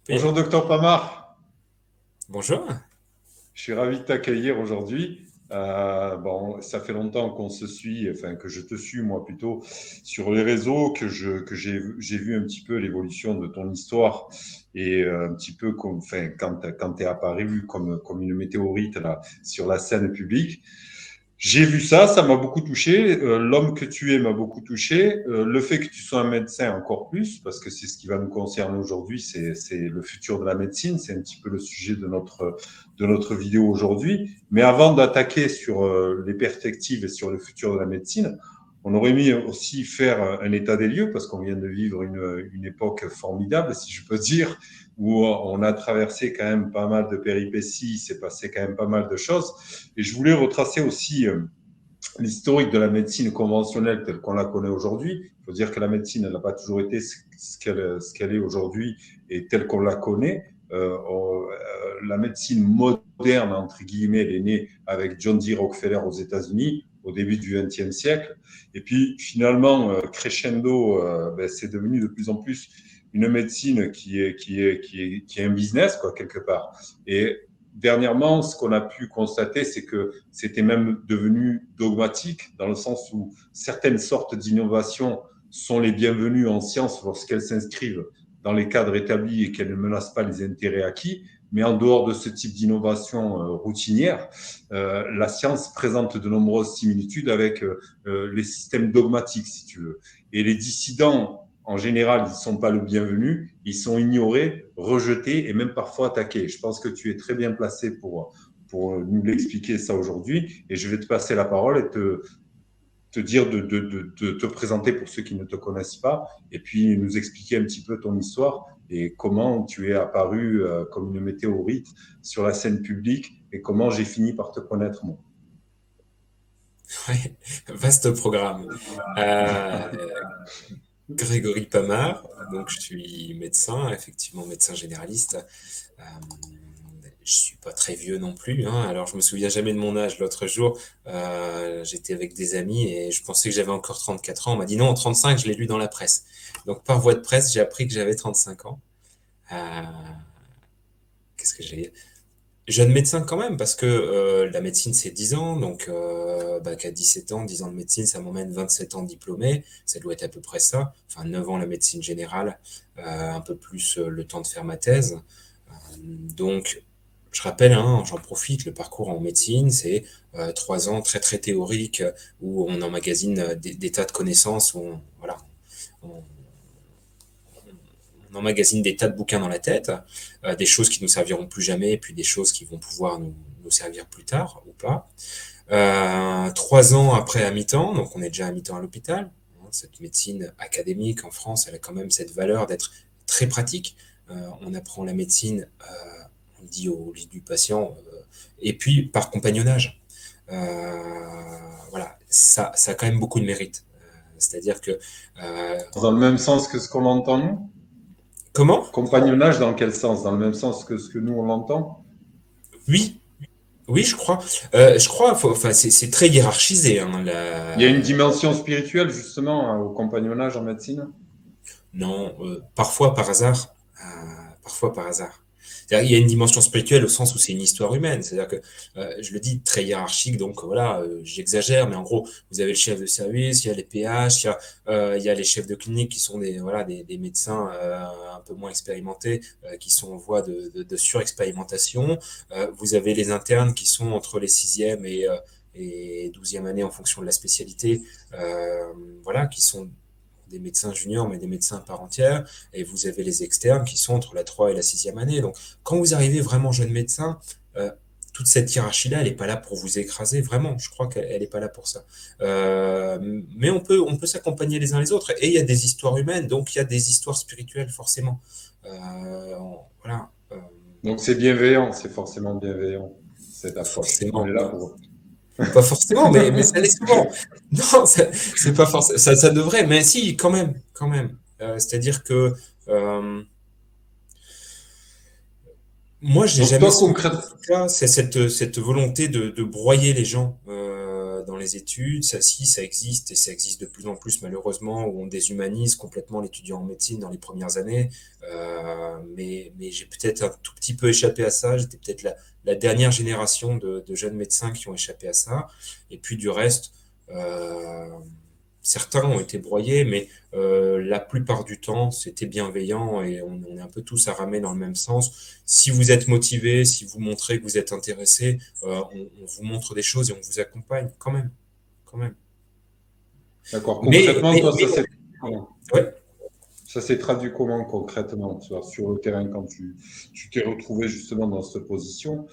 Bonjour, docteur Pamar. Bonjour. Je suis ravi de t'accueillir aujourd'hui. Bon, ça fait longtemps qu'on se suit, enfin que je te suis moi plutôt sur les réseaux, que j'ai vu un petit peu l'évolution de ton histoire et un petit peu comme, enfin quand t'es apparu comme une météorite là sur la scène publique. J'ai vu ça, ça m'a beaucoup touché. L'homme que tu es m'a beaucoup touché. Le fait que tu sois un médecin encore plus, parce que c'est ce qui va nous concerner aujourd'hui, c'est le futur de la médecine, c'est un petit peu le sujet de notre vidéo aujourd'hui. Mais avant d'attaquer sur les perspectives et sur le futur de la médecine, on aurait mis aussi faire un état des lieux, parce qu'on vient de vivre une époque formidable, si je peux dire, où on a traversé quand même pas mal de péripéties, il s'est passé quand même pas mal de choses. Et je voulais retracer aussi l'historique de la médecine conventionnelle telle qu'on la connaît aujourd'hui. Il faut dire que la médecine, elle n'a pas toujours été ce qu'elle est aujourd'hui et telle qu'on la connaît. La médecine moderne, entre guillemets, elle est née avec John D. Rockefeller aux États-Unis au début du XXe siècle. Et puis finalement, crescendo, c'est devenu de plus en plus une médecine qui est un business, quoi, quelque part. Et dernièrement, ce qu'on a pu constater, c'est que c'était même devenu dogmatique, dans le sens où certaines sortes d'innovations sont les bienvenues en science lorsqu'elles s'inscrivent dans les cadres établis et qu'elles ne menacent pas les intérêts acquis. Mais en dehors de ce type d'innovation routinière, la science présente de nombreuses similitudes avec les systèmes dogmatiques, si tu veux. Et les dissidents, en général, ils ne sont pas le bienvenu, ils sont ignorés, rejetés et même parfois attaqués. Je pense que tu es très bien placé pour nous l'expliquer ça aujourd'hui. Et je vais te passer la parole et te dire de te présenter pour ceux qui ne te connaissent pas et puis nous expliquer un petit peu ton histoire et comment tu es apparu comme une météorite sur la scène publique et comment j'ai fini par te connaître moi. Ouais, vaste programme. Euh, Grégory Pamar, donc je suis médecin, effectivement médecin généraliste. Euh, je suis pas très vieux non plus, hein. Alors je me souviens jamais de mon âge. L'autre jour, j'étais avec des amis et je pensais que j'avais encore 34 ans. On m'a dit non, 35, je l'ai lu dans la presse. Donc par voie de presse, j'ai appris que j'avais 35 ans. Euh, Qu'est-ce que j'ai Jeune médecin quand même, parce que la médecine c'est 10 ans, donc qu'à 17 ans, 10 ans de médecine, ça m'emmène 27 ans diplômé, ça doit être à peu près ça, enfin 9 ans la médecine générale, un peu plus le temps de faire ma thèse. Donc je rappelle, hein, j'en profite, le parcours en médecine, c'est 3 ans très très théorique, où on emmagasine des tas de connaissances, où on, on emmagasine des tas de bouquins dans la tête, des choses qui nous serviront plus jamais, et puis des choses qui vont pouvoir nous servir plus tard ou pas. 3 ans après à mi-temps, donc on est déjà à mi-temps à l'hôpital. Cette médecine académique en France, elle a quand même cette valeur d'être très pratique. On apprend la médecine, on le dit au lit du patient, et puis par compagnonnage. Voilà, ça a quand même beaucoup de mérite. C'est-à-dire que Dans le même sens que ce qu'on entend nous. comment. Compagnonnage dans quel sens? Dans le même sens que ce que nous on l'entend? Oui, oui, je crois. Je crois, enfin, c'est très hiérarchisé, hein, Il y a une dimension spirituelle justement au compagnonnage en médecine. non, parfois par hasard. Parfois par hasard. C'est-à-dire, il y a une dimension spirituelle au sens où c'est une histoire humaine. C'est-à-dire que, je le dis, très hiérarchique, donc voilà, j'exagère, mais en gros, vous avez le chef de service, il y a les PH, il y a les chefs de clinique qui sont voilà, des médecins un peu moins expérimentés, qui sont en voie de surexpérimentation. Vous avez les internes qui sont entre les sixième et 12e année en fonction de la spécialité, voilà, qui sont des médecins juniors, mais des médecins à part entière, et vous avez les externes qui sont entre la 3 et la 6e année. Donc, quand vous arrivez vraiment jeune médecin, euh, toute cette hiérarchie-là, elle n'est pas là pour vous écraser, vraiment. Je crois qu'elle n'est pas là pour ça. Mais on peut s'accompagner les uns les autres. Et il y a des histoires humaines, donc il y a des histoires spirituelles, forcément. Voilà. Donc c'est bienveillant, c'est forcément bienveillant cette approche. On est Forcément. là Non, pour. pas forcément, mais ça l'est souvent. Non, c'est pas forcément. Ça devrait, mais si, quand même, quand même. C'est-à-dire que euh, moi, j'ai Donc jamais toi senti, en concrètement, tout cas, c'est cette volonté de broyer les gens dans les études, ça si, ça existe et ça existe de plus en plus malheureusement, où on déshumanise complètement l'étudiant en médecine dans les premières années. Mais j'ai peut-être un tout petit peu échappé à ça. J'étais peut-être la dernière génération de jeunes médecins qui ont échappé à ça. Et puis du reste, euh, certains ont été broyés, mais la plupart du temps, c'était bienveillant et on est un peu tous à ramer dans le même sens. Si vous êtes motivé, si vous montrez que vous êtes intéressé, on vous montre des choses et on vous accompagne quand même, quand même. D'accord. Mais, Concrètement, mais, toi, mais ouais. ça s'est traduit comment concrètement, tu vois, sur le terrain quand tu t'es retrouvé justement dans cette position?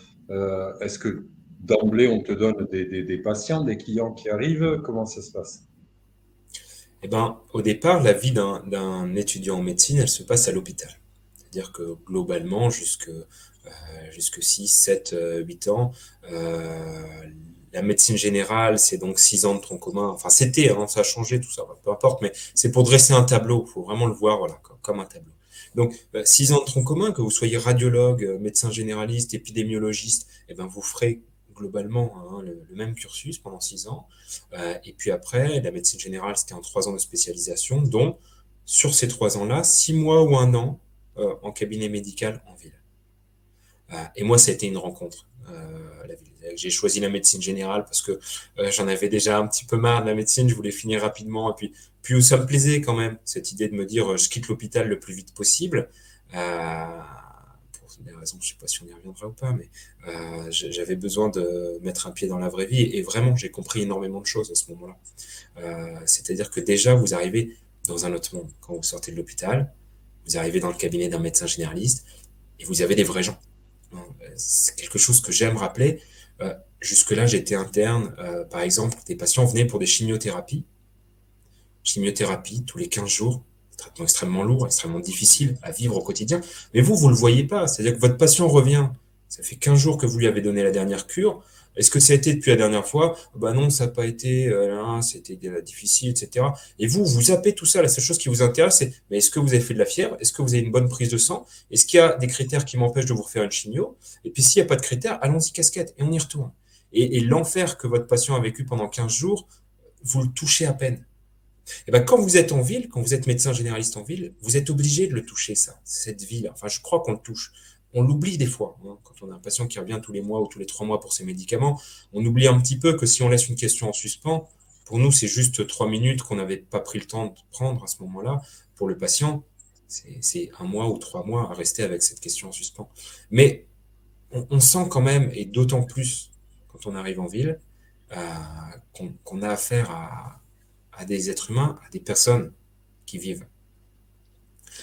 Est-ce que d'emblée, on te donne des patients, des clients qui arrivent? Comment ça se passe? Eh ben, au départ, la vie d'un étudiant en médecine, elle se passe à l'hôpital. C'est-à-dire que globalement, jusque 6, 7, 8 ans, la médecine générale, c'est donc 6 ans de tronc commun. Enfin, c'était, hein, ça a changé, tout ça, peu importe, mais c'est pour dresser un tableau. Il faut vraiment le voir, voilà, comme un tableau. Donc, 6 ans de tronc commun, que vous soyez radiologue, médecin généraliste, épidémiologiste, eh ben, vous ferez globalement hein, le même cursus pendant 6 ans. Et puis après, la médecine générale, c'était en 3 ans de spécialisation, dont sur ces 3 ans-là, 6 mois ou un an en cabinet médical en ville. Et moi, ça a été une rencontre. La ville. J'ai choisi la médecine générale parce que j'en avais déjà un petit peu marre de la médecine, je voulais finir rapidement. Et puis ça me plaisait quand même, cette idée de me dire je quitte l'hôpital le plus vite possible. Pour des raisons, je ne sais pas si on y reviendra ou pas, mais j'avais besoin de mettre un pied dans la vraie vie. Et vraiment, j'ai compris énormément de choses à ce moment-là. C'est-à-dire que déjà, vous arrivez dans un autre monde. Quand vous sortez de l'hôpital, vous arrivez dans le cabinet d'un médecin généraliste et vous avez des vrais gens. C'est quelque chose que j'aime rappeler. Jusque-là, j'étais interne. Par exemple, des patients venaient pour des chimiothérapies. Chimiothérapie tous les 15 jours. Traitement extrêmement lourd, extrêmement difficile à vivre au quotidien. Mais vous ne le voyez pas. C'est-à-dire que votre patient revient. Ça fait 15 jours que vous lui avez donné la dernière cure. Est-ce que ça a été depuis la dernière fois? Bah non, ça n'a pas été, c'était difficile, etc. Et vous zappez tout ça. La seule chose qui vous intéresse, c'est mais est-ce que vous avez fait de la fièvre? Est-ce que vous avez une bonne prise de sang? Est-ce qu'il y a des critères qui m'empêchent de vous refaire une chimio? Et puis s'il n'y a pas de critères, allons-y casquette et on y retourne. Et l'enfer que votre patient a vécu pendant 15 jours, vous le touchez à peine. Et ben, quand vous êtes en ville, quand vous êtes médecin généraliste en ville, vous êtes obligé de le toucher, ça, cette vie-là. Enfin, je crois qu'on le touche. On l'oublie des fois. Hein, quand on a un patient qui revient tous les mois ou tous les 3 mois pour ses médicaments, on oublie un petit peu que si on laisse une question en suspens, pour nous, c'est juste 3 minutes qu'on n'avait pas pris le temps de prendre à ce moment-là. Pour le patient, c'est 1 mois ou 3 mois à rester avec cette question en suspens. Mais on sent quand même, et d'autant plus quand on arrive en ville, euh, qu'on a affaire à des êtres humains, à des personnes qui vivent.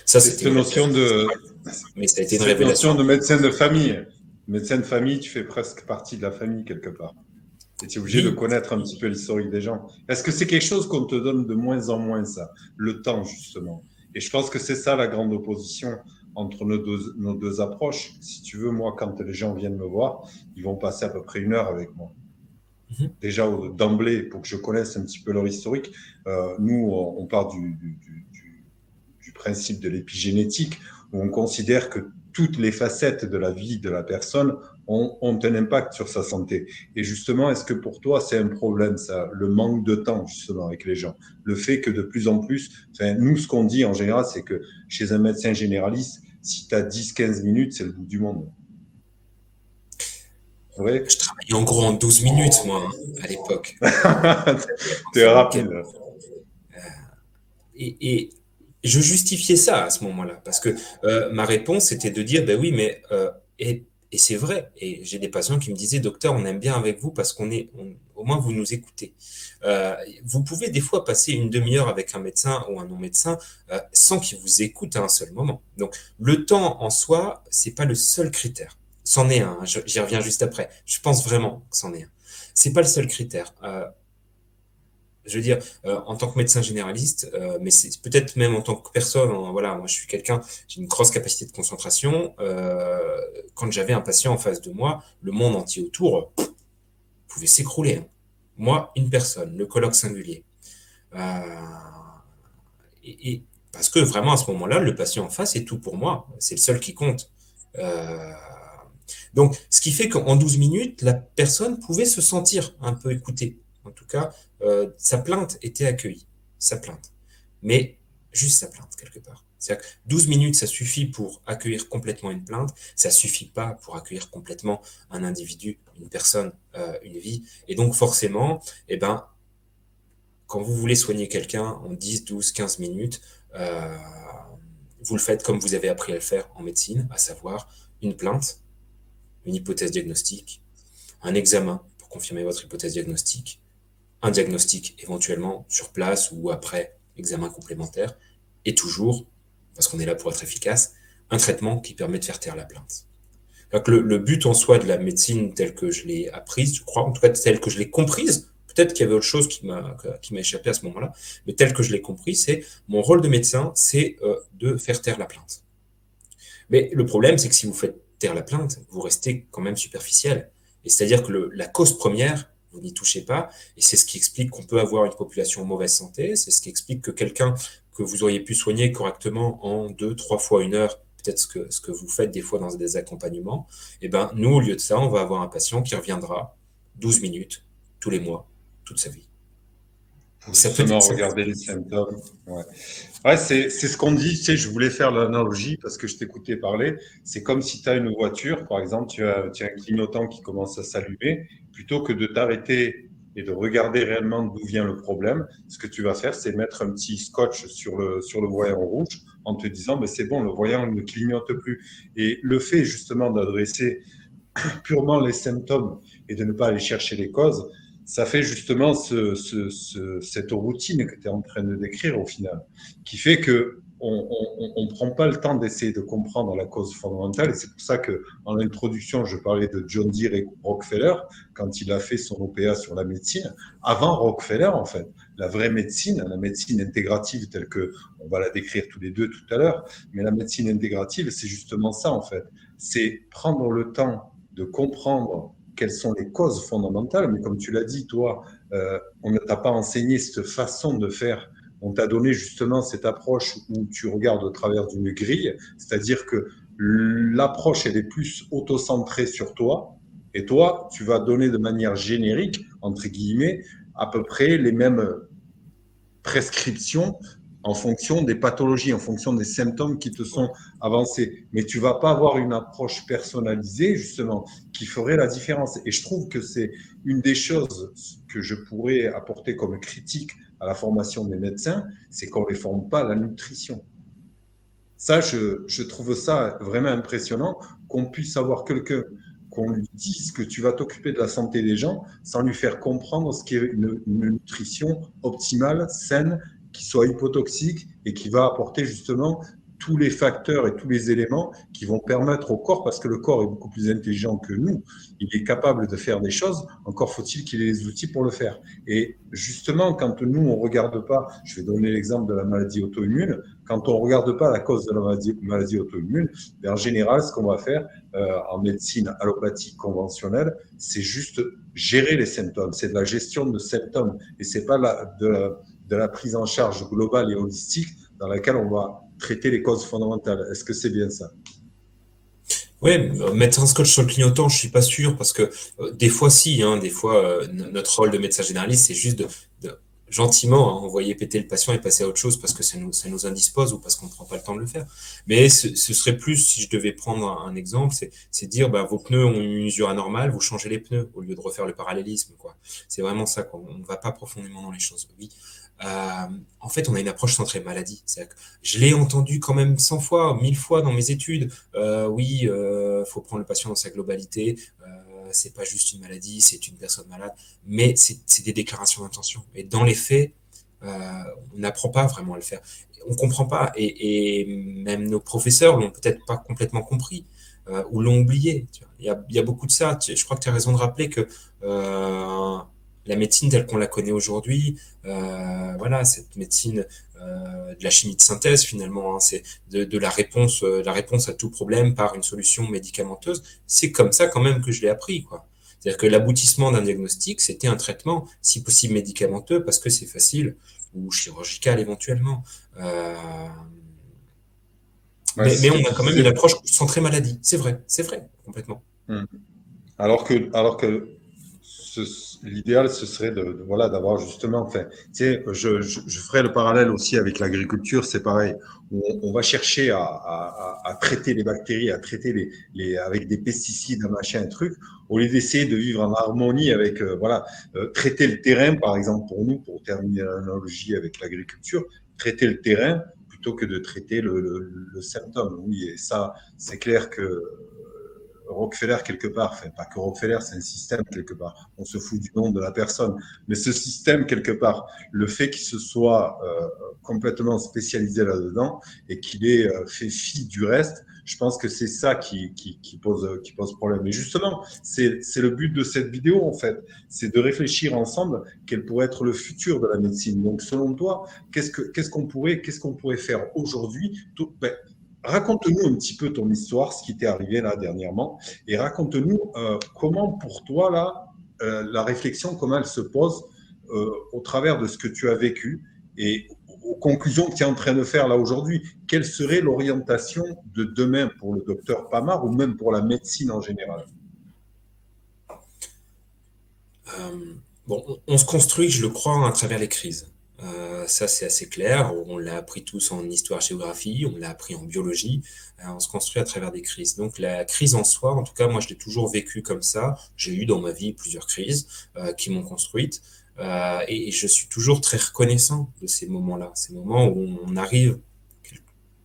Ça, C'est c'était cette une notion révélation. de, Mais ça a été une cette notion révélation. de médecin de famille. Médecin de famille, tu fais presque partie de la famille quelque part. Et tu es obligé de Oui, connaître un petit peu l'historique des gens. Est-ce que c'est quelque chose qu'on te donne de moins en moins, ça? Le temps, justement. Et je pense que c'est ça la grande opposition entre nos deux approches. Si tu veux, moi, quand les gens viennent me voir, ils vont passer à peu près 1 heure avec moi. mhm, Déjà, d'emblée, pour que je connaisse un petit peu leur historique, nous, on part du principe de l'épigénétique, où on considère que toutes les facettes de la vie de la personne ont un impact sur sa santé. Et justement, est-ce que pour toi, c'est un problème, ça, le manque de temps, justement, avec les gens? Le fait que de plus en plus, enfin, nous, ce qu'on dit en général, c'est que chez un médecin généraliste, si tu as 10-15 minutes, c'est le bout du monde. C'est vrai? je travaillais en gros en 12 minutes, moi, hein, à l'époque. T'es Sur mon rapide. cabinet. Et je justifiais ça à ce moment-là, parce que ma réponse était de dire, ben oui, mais et c'est vrai. Et j'ai des patients qui me disaient, docteur, on aime bien avec vous parce au moins vous nous écoutez. Vous pouvez des fois passer une demi-heure avec un médecin ou un non-médecin sans qu'il vous écoute à un seul moment. Donc le temps en soi, c'est pas le seul critère. C'en est un. Hein, j'y reviens juste après. Je pense vraiment que c'en est un. C'est pas le seul critère. Je veux dire, en tant que médecin généraliste, mais c'est peut-être même en tant que personne, hein, voilà, moi je suis quelqu'un, j'ai une grosse capacité de concentration. Quand j'avais un patient en face de moi, le monde entier autour pouvait s'écrouler. Hein. Moi, une personne, le colloque singulier. Euh, et parce que vraiment à ce moment-là, le patient en face est tout pour moi. C'est le seul qui compte. Euh, donc, ce qui fait qu'en 12 minutes, la personne pouvait se sentir un peu écoutée. en tout cas, sa plainte était accueillie, sa plainte. Mais juste sa plainte, quelque part. C'est-à-dire que 12 minutes, ça suffit pour accueillir complètement une plainte, ça suffit pas pour accueillir complètement un individu, une personne, une vie. Et donc, forcément, eh ben, quand vous voulez soigner quelqu'un en 10, 12, 15 minutes, euh, vous le faites comme vous avez appris à le faire en médecine, à savoir une plainte, une hypothèse diagnostique, un examen pour confirmer votre hypothèse diagnostique, un diagnostic éventuellement sur place ou après examen complémentaire, et toujours, parce qu'on est là pour être efficace, un traitement qui permet de faire taire la plainte. Donc le but en soi de la médecine telle que je l'ai apprise, je crois, en tout cas telle que je l'ai comprise, peut-être qu'il y avait autre chose qui m'a échappé à ce moment-là, mais tel que je l'ai compris, c'est mon rôle de médecin, c'est de faire taire la plainte. Mais le problème, c'est que si vous faites taire la plainte, vous restez quand même superficiel. Et c'est-à-dire que la cause première, vous n'y touchez pas, et c'est ce qui explique qu'on peut avoir une population en mauvaise santé, c'est ce qui explique que quelqu'un que vous auriez pu soigner correctement en 2, 3 fois 1 heure, peut-être ce que vous faites des fois dans des accompagnements, et ben nous, au lieu de ça, on va avoir un patient qui reviendra 12 minutes tous les mois, toute sa vie. Pour Ça peut, justement ça peut- regarder les symptômes. Ouais. Ouais, c'est ce qu'on dit. Tu sais, je voulais faire l'analogie parce que je t'écoutais parler. C'est comme si tu as une voiture, par exemple, tu as un clignotant qui commence à s'allumer. Plutôt que de t'arrêter et de regarder réellement d'où vient le problème, ce que tu vas faire, c'est mettre un petit scotch sur le voyant rouge en te disant, mais c'est bon, le voyant ne clignote plus. Et le fait justement d'adresser purement les symptômes et de ne pas aller chercher les causes, ça fait justement cette routine que tu es en train de décrire au final, qui fait que on prend pas le temps d'essayer de comprendre la cause fondamentale. Et c'est pour ça que, en introduction, je parlais de John Deere et Rockefeller quand il a fait son OPA sur la médecine. Avant Rockefeller, en fait, la vraie médecine, la médecine intégrative telle que on va la décrire tous les deux tout à l'heure, mais la médecine intégrative, c'est justement ça en fait. C'est prendre le temps de comprendre quelles sont les causes fondamentales. Mais comme tu l'as dit, toi, on ne t'a pas enseigné cette façon de faire. On t'a donné justement cette approche où tu regardes au travers d'une grille, c'est-à-dire que l'approche, elle est plus auto-centrée sur toi, et toi, tu vas donner de manière générique, entre guillemets, à peu près les mêmes prescriptions en fonction des pathologies, en fonction des symptômes qui te sont avancés. Mais tu vas pas avoir une approche personnalisée, justement, qui ferait la différence. Et je trouve que c'est une des choses que je pourrais apporter comme critique à la formation des médecins, c'est qu'on ne les forme pas à la nutrition. Ça, je trouve ça vraiment impressionnant qu'on puisse avoir quelqu'un qu'on lui dise que tu vas t'occuper de la santé des gens sans lui faire comprendre ce qu'est une nutrition optimale, saine, qui soit hypotoxique et qui va apporter justement tous les facteurs et tous les éléments qui vont permettre au corps, parce que le corps est beaucoup plus intelligent que nous, il est capable de faire des choses, encore faut-il qu'il ait les outils pour le faire. Et justement, quand nous, on ne regarde pas, je vais donner l'exemple de la maladie auto-immune, quand on ne regarde pas la cause de la maladie auto-immune, en général, ce qu'on va faire en médecine allopathique conventionnelle, c'est juste gérer les symptômes. C'est de la gestion de symptômes et c'est pas de la prise en charge globale et holistique dans laquelle on va traiter les causes fondamentales. Est-ce que c'est bien ça? Ouais, mettre un scotch sur le clignotant, je suis pas sûr parce que des fois si, hein, des fois notre rôle de médecin généraliste c'est juste de gentiment hein, envoyer péter le patient et passer à autre chose parce que ça nous indispose ou parce qu'on ne prend pas le temps de le faire. Mais ce serait plus, si je devais prendre un exemple, c'est dire bah, vos pneus ont une usure anormale, vous changez les pneus au lieu de refaire le parallélisme quoi. C'est vraiment ça quoi. On ne va pas profondément dans les choses. Oui. Euh, En fait, on a une approche centrée maladie. C'est-à-dire que je l'ai entendu quand même 100 fois, 1000 fois dans mes études. Oui, faut prendre le patient dans sa globalité. C'est pas juste une maladie, c'est une personne malade. Mais c'est des déclarations d'intention. Et dans les faits, on n'apprend pas vraiment à le faire. On comprend pas. Et même nos professeurs l'ont peut-être pas complètement compris ou l'ont oublié. Tu vois. Il y a beaucoup de ça. Je crois que tu as raison de rappeler que la médecine telle qu'on la connaît aujourd'hui, voilà, cette médecine de la chimie de synthèse finalement, hein, c'est de la réponse à tout problème par une solution médicamenteuse. C'est comme ça quand même que je l'ai appris, quoi. C'est-à-dire que l'aboutissement d'un diagnostic, c'était un traitement, si possible médicamenteux, parce que c'est facile, ou chirurgical éventuellement. Euh, Ouais, mais on a quand même une c'est, approche centrée maladie. C'est vrai, complètement. alors que l'idéal, ce serait voilà, d'avoir justement, enfin, tu sais, je ferai le parallèle aussi avec l'agriculture, c'est pareil. On va chercher à traiter les bactéries, à traiter avec des pesticides, un machin, un truc, au lieu d'essayer de vivre en harmonie avec, voilà, traiter le terrain, par exemple, pour nous, pour terminer l'analogie avec l'agriculture, traiter le terrain plutôt que de traiter le symptôme. Oui, et ça, c'est clair que Rockefeller quelque part, enfin pas que Rockefeller, c'est un système quelque part. On se fout du nom de la personne, mais ce système quelque part, le fait qu'il se soit complètement spécialisé là-dedans et qu'il ait fait fi du reste, je pense que c'est ça qui pose problème. Et justement, c'est le but de cette vidéo en fait, c'est de réfléchir ensemble quel pourrait être le futur de la médecine. Donc selon toi, qu'est-ce qu'on pourrait faire aujourd'hui? Raconte-nous un petit peu ton histoire, ce qui t'est arrivé là dernièrement, et raconte-nous comment pour toi là, la réflexion, comment elle se pose au travers de ce que tu as vécu et aux conclusions que tu es en train de faire là aujourd'hui. Quelle serait l'orientation de demain pour le docteur Pamar ou même pour la médecine en général? Bon, on se construit, je le crois, à travers les crises. Ça, c'est assez clair. On l'a appris tous en histoire-géographie, on l'a appris en biologie. On se construit à travers des crises. Donc, la crise en soi, en tout cas, moi, je l'ai toujours vécu comme ça. J'ai eu dans ma vie plusieurs crises qui m'ont construite. Et je suis toujours très reconnaissant de ces moments-là, ces moments où on arrive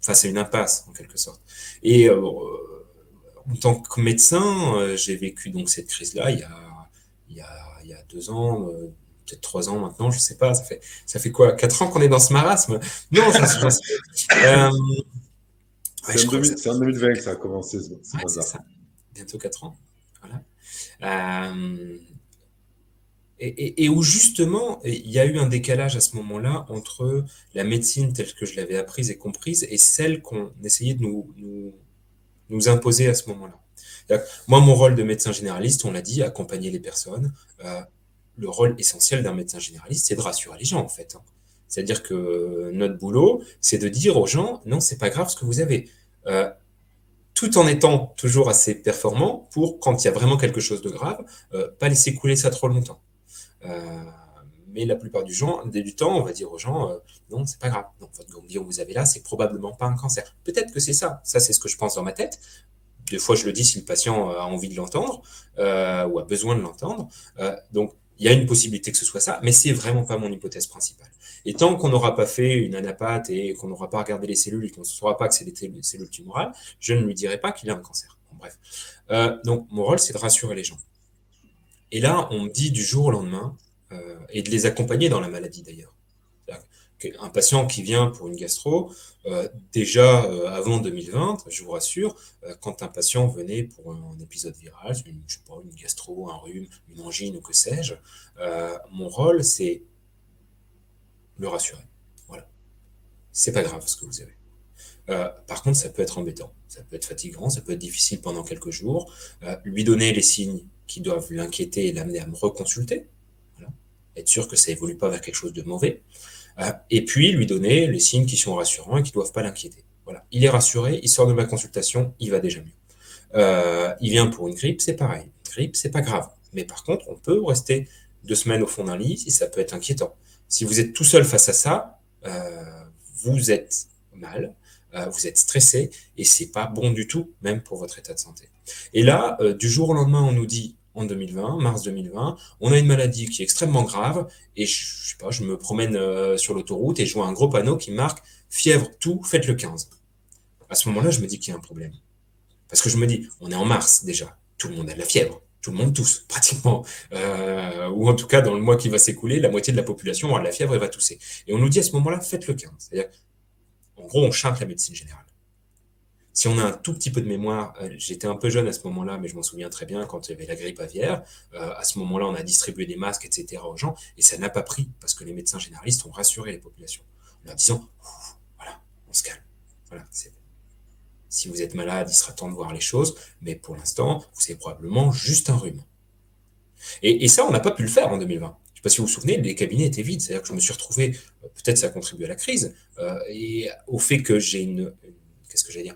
face à une impasse, en quelque sorte. Et en tant que médecin, j'ai vécu donc cette crise-là il y a 2 ans, peut-être 3 ans maintenant, je sais pas. Ça fait quoi, 4 ans qu'on est dans ce marasme? Non, j'en sais. Euh, ouais, je crois que ça. C'est en 2020 que ça a commencé ce Ouais, c'est bazar. ça. Bientôt 4 ans. Voilà. Euh, et où justement, il y a eu un décalage à ce moment-là entre la médecine telle que je l'avais apprise et comprise et celle qu'on essayait de nous imposer à ce moment-là. Moi, mon rôle de médecin généraliste, on l'a dit, accompagner les personnes. Le rôle essentiel d'un médecin généraliste, c'est de rassurer les gens, en fait. C'est-à-dire que notre boulot, c'est de dire aux gens, non, c'est pas grave ce que vous avez. Euh, Tout en étant toujours assez performant pour, quand il y a vraiment quelque chose de grave, pas laisser couler ça trop longtemps. Euh, mais la plupart du temps, on va dire aux gens, non, c'est pas grave. Non, votre ganglion que vous avez là, c'est probablement pas un cancer. Peut-être que c'est ça. Ça, c'est ce que je pense dans ma tête. Des fois, je le dis si le patient a envie de l'entendre ou a besoin de l'entendre. Donc, il y a une possibilité que ce soit ça, mais c'est vraiment pas mon hypothèse principale. Et tant qu'on n'aura pas fait une anapathe et qu'on n'aura pas regardé les cellules et qu'on ne saura pas que c'est des cellules tumorales, je ne lui dirai pas qu'il a un cancer. Bon, bref. Donc, mon rôle, c'est de rassurer les gens. Et là, on me dit du jour au lendemain, et de les accompagner dans la maladie d'ailleurs. Un patient qui vient pour une gastro, déjà avant 2020, je vous rassure, quand un patient venait pour un épisode viral, je sais pas, une gastro, un rhume, une angine ou que sais-je, mon rôle c'est le rassurer. Voilà, c'est pas grave ce que vous avez. Par contre, ça peut être embêtant, ça peut être fatigant, ça peut être difficile pendant quelques jours. Lui donner les signes qui doivent l'inquiéter et l'amener à me reconsulter. Voilà. Être sûr que ça évolue pas vers quelque chose de mauvais. Et puis lui donner les signes qui sont rassurants et qui ne doivent pas l'inquiéter. Voilà. Il est rassuré, il sort de ma consultation, il va déjà mieux. Il vient pour une grippe, c'est pareil. Une grippe, c'est pas grave. Mais par contre, on peut rester 2 semaines au fond d'un lit et ça peut être inquiétant. Si vous êtes tout seul face à ça, vous êtes mal, vous êtes stressé et c'est pas bon du tout, même pour votre état de santé. Et là, du jour au lendemain, on nous dit en 2020, mars 2020, on a une maladie qui est extrêmement grave et je sais pas, je me promène sur l'autoroute et je vois un gros panneau qui marque fièvre, tout, faites le 15. À ce moment-là, je me dis qu'il y a un problème. Parce que je me dis, on est en mars déjà, tout le monde a de la fièvre, tout le monde tousse, pratiquement. Ou en tout cas, dans le mois qui va s'écouler, la moitié de la population aura de la fièvre et va tousser. Et on nous dit à ce moment-là, faites le 15. C'est-à-dire, en gros, on chante la médecine générale. Si on a un tout petit peu de mémoire, j'étais un peu jeune à ce moment-là, mais je m'en souviens très bien quand il y avait la grippe aviaire. À ce moment-là, on a distribué des masques, etc. aux gens, et ça n'a pas pris parce que les médecins généralistes ont rassuré les populations en leur disant, voilà, on se calme. Voilà, si vous êtes malade, il sera temps de voir les choses, mais pour l'instant, vous avez probablement juste un rhume. Et ça, on n'a pas pu le faire en 2020. Je ne sais pas si vous vous souvenez, les cabinets étaient vides. C'est-à-dire que je me suis retrouvé, peut-être ça a contribué à la crise, et au fait que j'ai qu'est-ce que j'allais dire,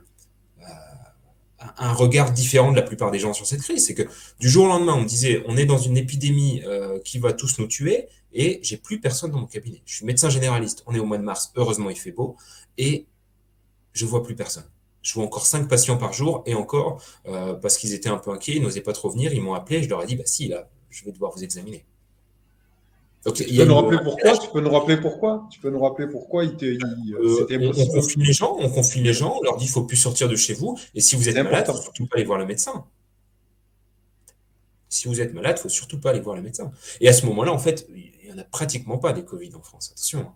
un regard différent de la plupart des gens sur cette crise. C'est que du jour au lendemain, on me disait, on est dans une épidémie qui va tous nous tuer, et j'ai plus personne dans mon cabinet. Je suis médecin généraliste, on est au mois de mars, heureusement il fait beau, et je vois plus personne. Je vois encore 5 patients par jour, et encore, parce qu'ils étaient un peu inquiets, ils n'osaient pas trop venir, ils m'ont appelé, je leur ai dit, bah si, là, je vais devoir vous examiner. Donc Et tu il y a peux nous une, rappeler pourquoi? Tu peux nous rappeler pourquoi? Tu peux nous rappeler pourquoi c'était on impossible? confine les gens, on leur dit, il faut plus sortir de chez vous, et si vous C'est êtes malade, il faut important. surtout pas aller voir le médecin. Si vous êtes malade, il faut surtout pas aller voir le médecin. Et à ce moment-là, en fait, il n'y en a pratiquement pas des Covid en France. Attention, hein.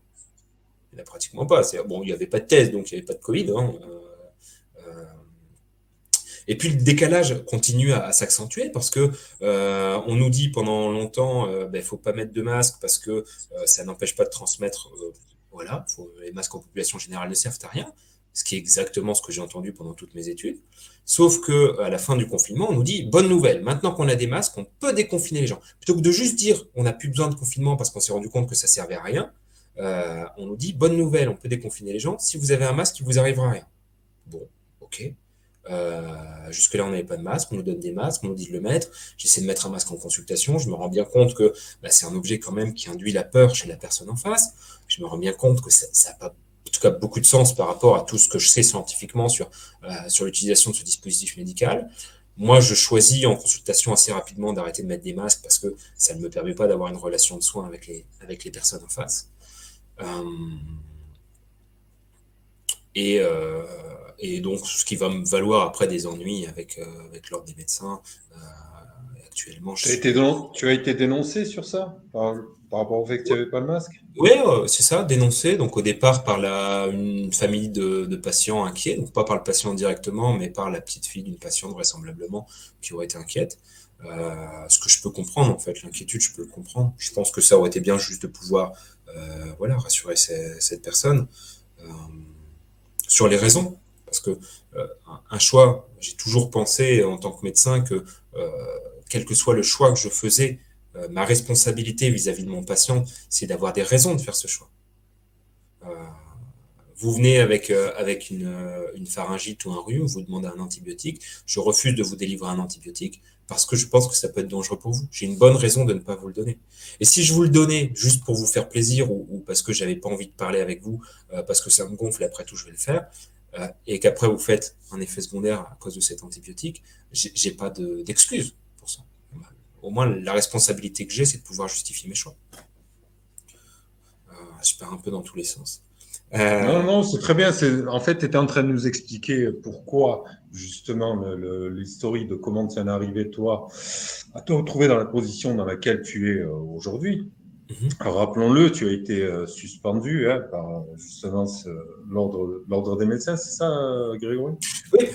Il n'y en a pratiquement pas. Bon, il n'y avait pas de test, donc il n'y avait pas de Covid, hein. Euh, et puis le décalage continue à s'accentuer parce que on nous dit pendant longtemps, il faut pas mettre de masque parce que ça n'empêche pas de transmettre. Voilà, les masques en population générale ne servent à rien, ce qui est exactement ce que j'ai entendu pendant toutes mes études. Sauf que à la fin du confinement, on nous dit bonne nouvelle. Maintenant qu'on a des masques, on peut déconfiner les gens. Plutôt que de juste dire on n'a plus besoin de confinement parce qu'on s'est rendu compte que ça servait à rien, on nous dit bonne nouvelle, on peut déconfiner les gens. Si vous avez un masque, il vous arrivera rien. Bon, ok. Jusque-là, on n'avait pas de masque, on nous donne des masques, on nous dit de le mettre. J'essaie de mettre un masque en consultation, je me rends bien compte que c'est un objet quand même qui induit la peur chez la personne en face. Je me rends bien compte que ça n'a pas, en tout cas, beaucoup de sens par rapport à tout ce que je sais scientifiquement sur l'utilisation de ce dispositif médical. Moi, je choisis en consultation assez rapidement d'arrêter de mettre des masques parce que ça ne me permet pas d'avoir une relation de soins avec les personnes en face. Euh, et, euh, et donc, ce qui va me valoir après des ennuis avec l'ordre des médecins. Actuellement, je suis. Tu as été dénoncé sur ça par rapport au fait que tu n'avais pas le masque? Oui, c'est ça, dénoncé. Donc, au départ, par une famille de patients inquiets, donc pas par le patient directement, mais par la petite fille d'une patiente, vraisemblablement, qui aurait été inquiète. Ce que je peux comprendre, en fait, l'inquiétude, je peux le comprendre. Je pense que ça aurait été bien juste de pouvoir voilà, rassurer cette personne. Euh, sur les raisons. Parce que un choix, j'ai toujours pensé en tant que médecin que quel que soit le choix que je faisais, ma responsabilité vis-à-vis de mon patient, c'est d'avoir des raisons de faire ce choix. Euh, vous venez avec une pharyngite ou un rhume, vous demandez un antibiotique, je refuse de vous délivrer un antibiotique parce que je pense que ça peut être dangereux pour vous. J'ai une bonne raison de ne pas vous le donner. Et si je vous le donnais juste pour vous faire plaisir ou parce que j'avais pas envie de parler avec vous, parce que ça me gonfle, après tout, je vais le faire, et qu'après vous faites un effet secondaire à cause de cet antibiotique, j'ai pas d'excuse pour ça. Au moins, la responsabilité que j'ai, c'est de pouvoir justifier mes choix. Je pars un peu dans tous les sens. Non, Euh, non, c'est très bien. En fait, tu étais en train de nous expliquer pourquoi, justement, l'historique de comment tu en es arrivé, toi, à te retrouver dans la position dans laquelle tu es aujourd'hui. mhm. Alors, rappelons-le, tu as été suspendu par justement l'ordre des médecins, c'est ça, Grégory? Oui,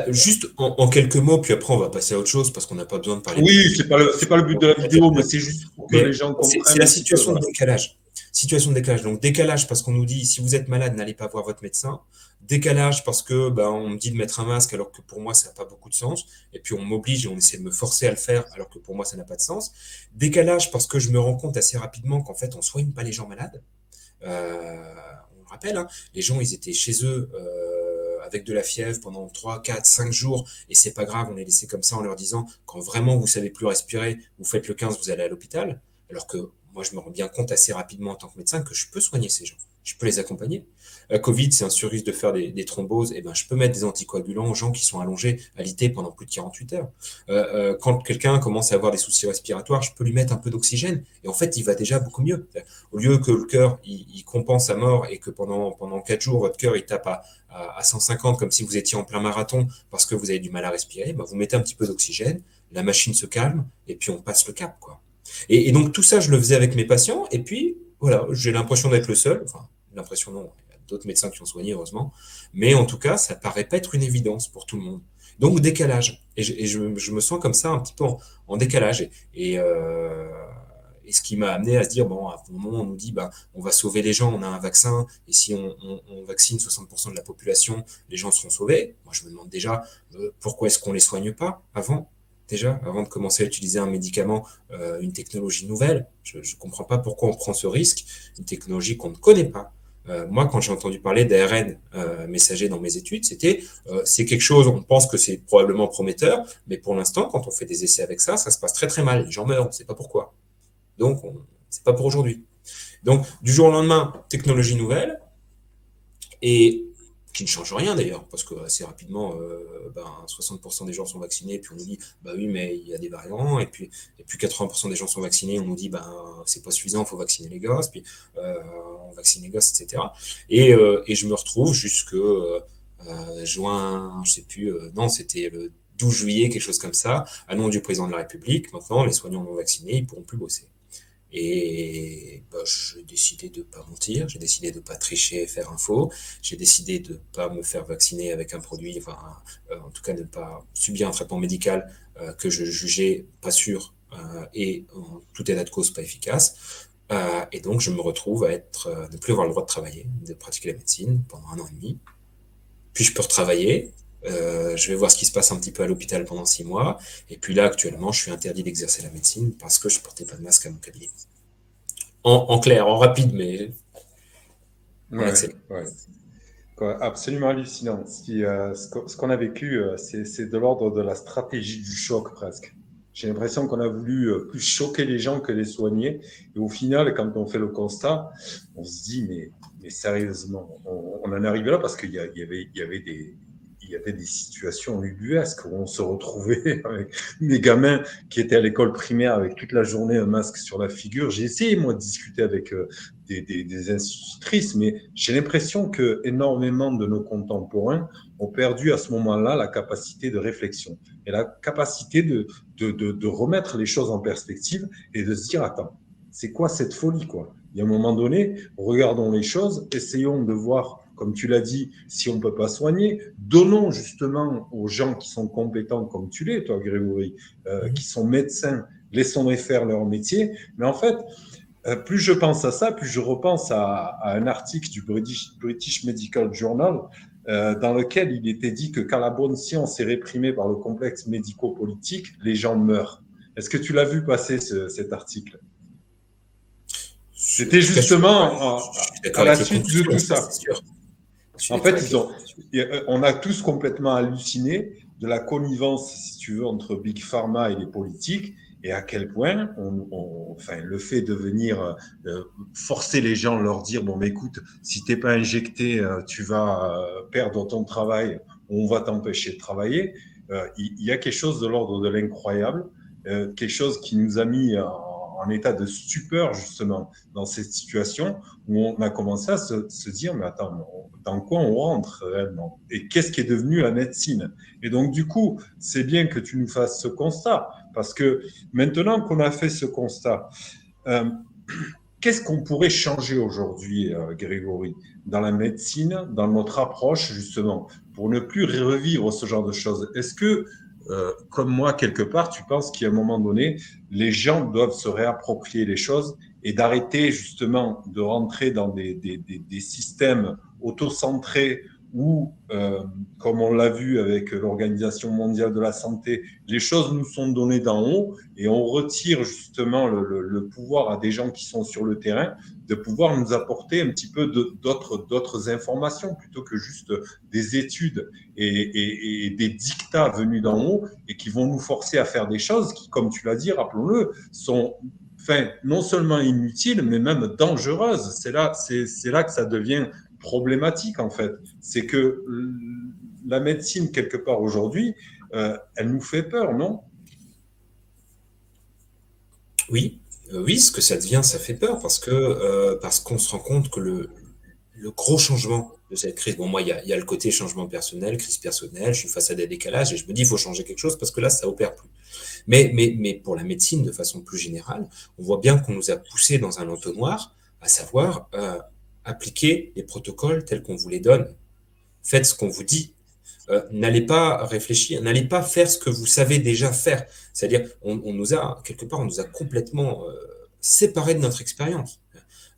juste en quelques mots, puis après on va passer à autre chose parce qu'on n'a pas besoin de parler Oui, politique. c'est pas le but de la vidéo, mais c'est juste pour que les Mais gens c'est comprennent la un petit peu. situation de Voilà. décalage. Situation de décalage. Donc décalage parce qu'on nous dit si vous êtes malade, n'allez pas voir votre médecin. Décalage parce que on me dit de mettre un masque alors que pour moi ça n'a pas beaucoup de sens. Et puis on m'oblige et on essaie de me forcer à le faire alors que pour moi ça n'a pas de sens. Décalage parce que je me rends compte assez rapidement qu'en fait on soigne pas les gens malades. On le rappelle, hein, les gens ils étaient chez eux avec de la fièvre pendant 3, 4, 5 jours et c'est pas grave, on est laissé comme ça en leur disant quand vraiment vous savez plus respirer, vous faites le 15, vous allez à l'hôpital. Alors que moi je me rends bien compte assez rapidement en tant que médecin que je peux soigner ces gens, je peux les accompagner. Covid, c'est un surrisque de faire des thromboses, et je peux mettre des anticoagulants aux gens qui sont allongés à l'IT pendant plus de 48 heures. Quand quelqu'un commence à avoir des soucis respiratoires, je peux lui mettre un peu d'oxygène et en fait il va déjà beaucoup mieux. Au lieu que le cœur il compense à mort et que pendant 4 jours votre cœur il tape à 150 comme si vous étiez en plein marathon parce que vous avez du mal à respirer, vous mettez un petit peu d'oxygène, la machine se calme et puis on passe le cap, quoi. Et donc tout ça je le faisais avec mes patients et puis voilà, j'ai l'impression d'être le seul, enfin l'impression non, il y a d'autres médecins qui ont soigné heureusement, mais en tout cas ça paraît pas être une évidence pour tout le monde. Donc décalage, et je me sens comme ça un petit peu en décalage, et ce qui m'a amené à se dire, bon, à un moment, on nous dit, on va sauver les gens, on a un vaccin, et si on vaccine 60% de la population, les gens seront sauvés. Moi, je me demande déjà, pourquoi est-ce qu'on les soigne pas avant, déjà, avant de commencer à utiliser un médicament, une technologie nouvelle. Je comprends pas pourquoi on prend ce risque, une technologie qu'on ne connaît pas, Moi, quand j'ai entendu parler d'ARN messager dans mes études, c'est quelque chose, on pense que c'est probablement prometteur, mais pour l'instant, quand on fait des essais avec ça, ça se passe très très mal. Les gens meurent, on ne sait pas pourquoi. Donc, c'est pas pour aujourd'hui. Donc, du jour au lendemain, technologie nouvelle, et qui ne change rien d'ailleurs, parce que assez rapidement, 60% des gens sont vaccinés, et puis on nous dit, bah oui, mais il y a des variants, et puis 80% des gens sont vaccinés, on nous dit, c'est pas suffisant, il faut vacciner les gosses, puis on vaccine les gosses, etc. Et je me retrouve jusque juin, je sais plus, non, c'était le 12 juillet, quelque chose comme ça, annonce du président de la République, maintenant, les soignants non vaccinés, ils pourront plus bosser. Et j'ai décidé de ne pas mentir, j'ai décidé de ne pas tricher et faire un faux, j'ai décidé de ne pas me faire vacciner avec un produit, enfin, en tout cas de ne pas subir un traitement médical que je jugeais pas sûr et en tout état de cause pas efficace. Et donc je me retrouve à ne plus avoir le droit de travailler, de pratiquer la médecine pendant 1 an et demi. Puis je peux retravailler. Je vais voir ce qui se passe un petit peu à l'hôpital pendant 6 mois. Et puis là, actuellement, je suis interdit d'exercer la médecine parce que je ne portais pas de masque à mon cabinet. En clair, en rapide, mais en Ouais, accéléré. ouais. Quoi, absolument hallucinant. Ce qu'on a vécu, c'est de l'ordre de la stratégie du choc presque. J'ai l'impression qu'on a voulu plus choquer les gens que les soigner. Et au final, quand on fait le constat, on se dit, mais sérieusement, on en est arrivé là parce il y avait des situations ubuesques où on se retrouvait avec des gamins qui étaient à l'école primaire avec toute la journée un masque sur la figure. J'ai essayé, moi, de discuter avec des institutrices, mais j'ai l'impression que énormément de nos contemporains ont perdu à ce moment-là la capacité de réflexion et la capacité de remettre les choses en perspective et de se dire, attends, c'est quoi cette folie, quoi? Il y a un moment donné, regardons les choses, essayons de voir, comme tu l'as dit, si on ne peut pas soigner. Donnons justement aux gens qui sont compétents, comme tu l'es, toi, Grégory, qui sont médecins, laissons-les faire leur métier. Mais en fait, plus je pense à ça, plus je repense à un article du British Medical Journal dans lequel il était dit que quand la bonne science est réprimée par le complexe médico-politique, les gens meurent. Est-ce que tu l'as vu passer cet article? En C'était tout cas, justement je suis à d'accord la avec les suite de conclusions, tout ça, c'est ça. sûr. Je suis En d'accord fait, avec les conclusions. on a tous complètement halluciné de la connivence, si tu veux, entre Big Pharma et les politiques, et à quel point enfin, le fait de venir forcer les gens, leur dire, bon, mais écoute, si t'es pas injecté, tu vas perdre ton travail, on va t'empêcher de travailler. Il y a quelque chose de l'ordre de l'incroyable, quelque chose qui nous a mis en état de stupeur, justement, dans cette situation où on a commencé à se dire, mais attends, dans quoi on rentre réellement? Et qu'est-ce qui est devenu la médecine? Et donc, du coup, c'est bien que tu nous fasses ce constat, parce que maintenant qu'on a fait ce constat, euh, qu'est-ce qu'on pourrait changer aujourd'hui, Grégory, dans la médecine, dans notre approche, justement, pour ne plus revivre ce genre de choses? Est-ce que, comme moi, quelque part, tu penses qu'à un moment donné, les gens doivent se réapproprier les choses et d'arrêter justement de rentrer dans des systèmes autocentrés où, comme on l'a vu avec l'Organisation mondiale de la santé, les choses nous sont données d'en haut et on retire justement le pouvoir à des gens qui sont sur le terrain de pouvoir nous apporter un petit peu d'autres informations plutôt que juste des études et des dictats venus d'en haut et qui vont nous forcer à faire des choses qui, comme tu l'as dit, rappelons-le, sont enfin, non seulement inutiles, mais même dangereuses. C'est là que ça devient problématique, en fait. C'est que la médecine, quelque part aujourd'hui, elle nous fait peur, non? Oui, oui, ce que ça devient, ça fait peur parce qu'on se rend compte que le gros changement de cette crise, bon, moi, il y a le côté changement personnel, crise personnelle, je suis face à des décalages et je me dis, il faut changer quelque chose parce que là, ça opère plus. Mais pour la médecine, de façon plus générale, on voit bien qu'on nous a poussé dans un entonnoir, à savoir appliquer les protocoles tels qu'on vous les donne. Faites ce qu'on vous dit. N'allez pas réfléchir, n'allez pas faire ce que vous savez déjà faire. C'est-à-dire, on nous a, quelque part, on nous a complètement séparés de notre expérience.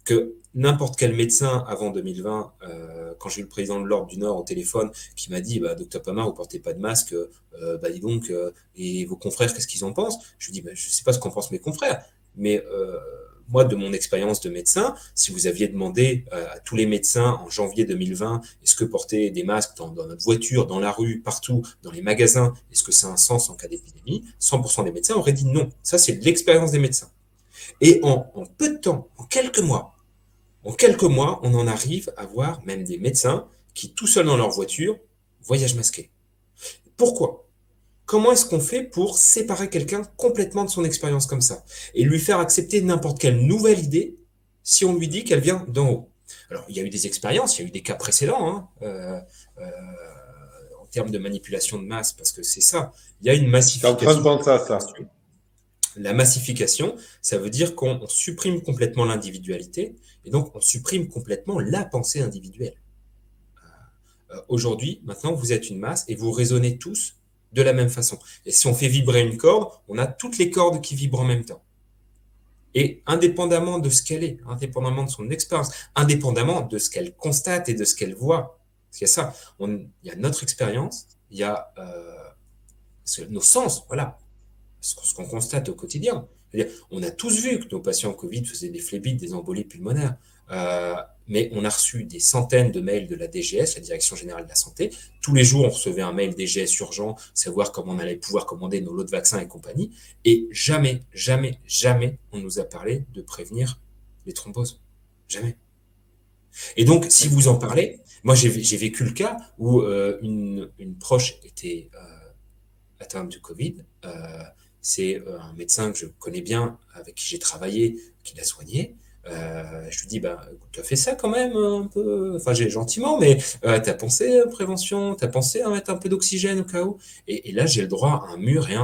Que n'importe quel médecin avant 2020, quand j'ai eu le président de l'Ordre du Nord au téléphone, qui m'a dit, docteur Pamar, vous portez pas de masque, dis donc, et vos confrères, qu'est-ce qu'ils en pensent? Je lui dis, je sais pas ce qu'en pensent mes confrères, mais moi, de mon expérience de médecin, si vous aviez demandé à tous les médecins en janvier 2020, est-ce que porter des masques dans notre voiture, dans la rue, partout, dans les magasins, est-ce que ça a un sens en cas d'épidémie? 100% des médecins auraient dit non. Ça, c'est l'expérience des médecins. Et en peu de temps, en quelques mois, on en arrive à voir même des médecins qui, tout seuls dans leur voiture, voyagent masqués. Pourquoi? Comment est-ce qu'on fait pour séparer quelqu'un complètement de son expérience comme ça et lui faire accepter n'importe quelle nouvelle idée si on lui dit qu'elle vient d'en haut? Alors, il y a eu des expériences, il y a eu des cas précédents euh, en termes de manipulation de masse, parce que c'est ça. Il y a une T'es en train de massification. penser à ça. La massification, ça veut dire qu'on supprime complètement l'individualité et donc on supprime complètement la pensée individuelle. Aujourd'hui, maintenant, vous êtes une masse et vous raisonnez tous de la même façon. Et si on fait vibrer une corde, on a toutes les cordes qui vibrent en même temps. Et indépendamment de ce qu'elle est, indépendamment de son expérience, indépendamment de ce qu'elle constate et de ce qu'elle voit, parce qu'il y a ça, il y a notre expérience, il y a nos sens, voilà, ce qu'on constate au quotidien. C'est-à-dire, on a tous vu que nos patients Covid faisaient des phlébites, des embolies pulmonaires. Mais on a reçu des centaines de mails de la DGS, la Direction Générale de la Santé. Tous les jours, on recevait un mail DGS urgent, savoir comment on allait pouvoir commander nos lots de vaccins et compagnie. Et jamais, jamais, jamais, on nous a parlé de prévenir les thromboses. Jamais. Et donc, si vous en parlez, moi, j'ai vécu le cas où une proche était atteinte du Covid. C'est un médecin que je connais bien, avec qui j'ai travaillé, qui l'a soigné. Je lui dis, bah, tu as fait ça quand même un peu, enfin, j'ai gentiment, mais tu as pensé à prévention, tu as pensé à mettre un peu d'oxygène au cas où. Et là, j'ai le droit à un mur et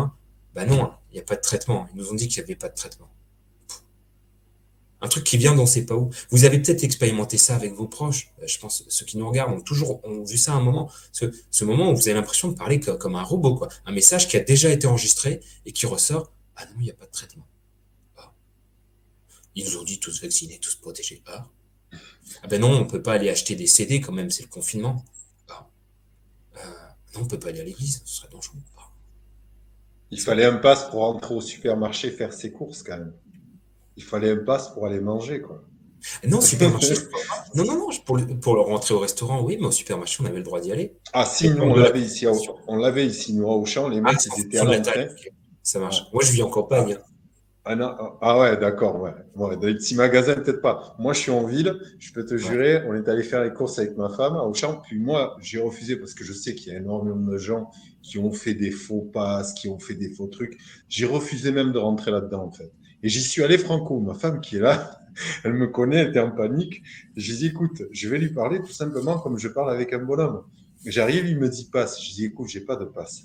bah non, il n'y a pas de traitement. Ils nous ont dit qu'il n'y avait pas de traitement. Un truc qui vient d'on ne sait pas où. Vous avez peut-être expérimenté ça avec vos proches. Je pense ceux qui nous regardent ont vu ça à un moment. Ce moment où vous avez l'impression de parler comme un robot, quoi. Un message qui a déjà été enregistré et qui ressort. Ah non, il n'y a pas de traitement. Ah. Ils nous ont dit tous vaccinés, tous protégés. Ah ben non, on ne peut pas aller acheter des CD quand même, c'est le confinement. Ah. Non, on ne peut pas aller à l'église, ce serait dangereux. Il fallait un pass pour rentrer au supermarché faire ses courses quand même. Il fallait un pass pour aller manger, quoi. Non, supermarché, je crois pas. Non, non, non, pour le rentrer au restaurant, oui, mais au supermarché, on avait le droit d'y aller. Ah Le si, nous temps on de la l'avait ici, consultation. on l'avait ici, nous à Auchan, les Ah, mecs c'est ils en étaient à fonction de la taille. l'entrée. Ok. Ça Ouais. marche. Moi, je vis en campagne. Ah, ah non, ah ouais, d'accord, ouais. Ouais, dans les petits magasins, peut-être pas. Moi, je suis en ville, je peux te Ouais. jurer, on est allé faire les courses avec ma femme à Auchan, puis moi, j'ai refusé parce que je sais qu'il y a énormément de gens qui ont fait des faux passes, qui ont fait des faux trucs. J'ai refusé même de rentrer là-dedans, en fait. Et j'y suis allé franco. Ma femme qui est là, elle me connaît, elle était en panique. J'ai dit, écoute, je vais lui parler tout simplement comme je parle avec un bonhomme. J'arrive, il me dit passe. Je dis, écoute, j'ai pas de passe.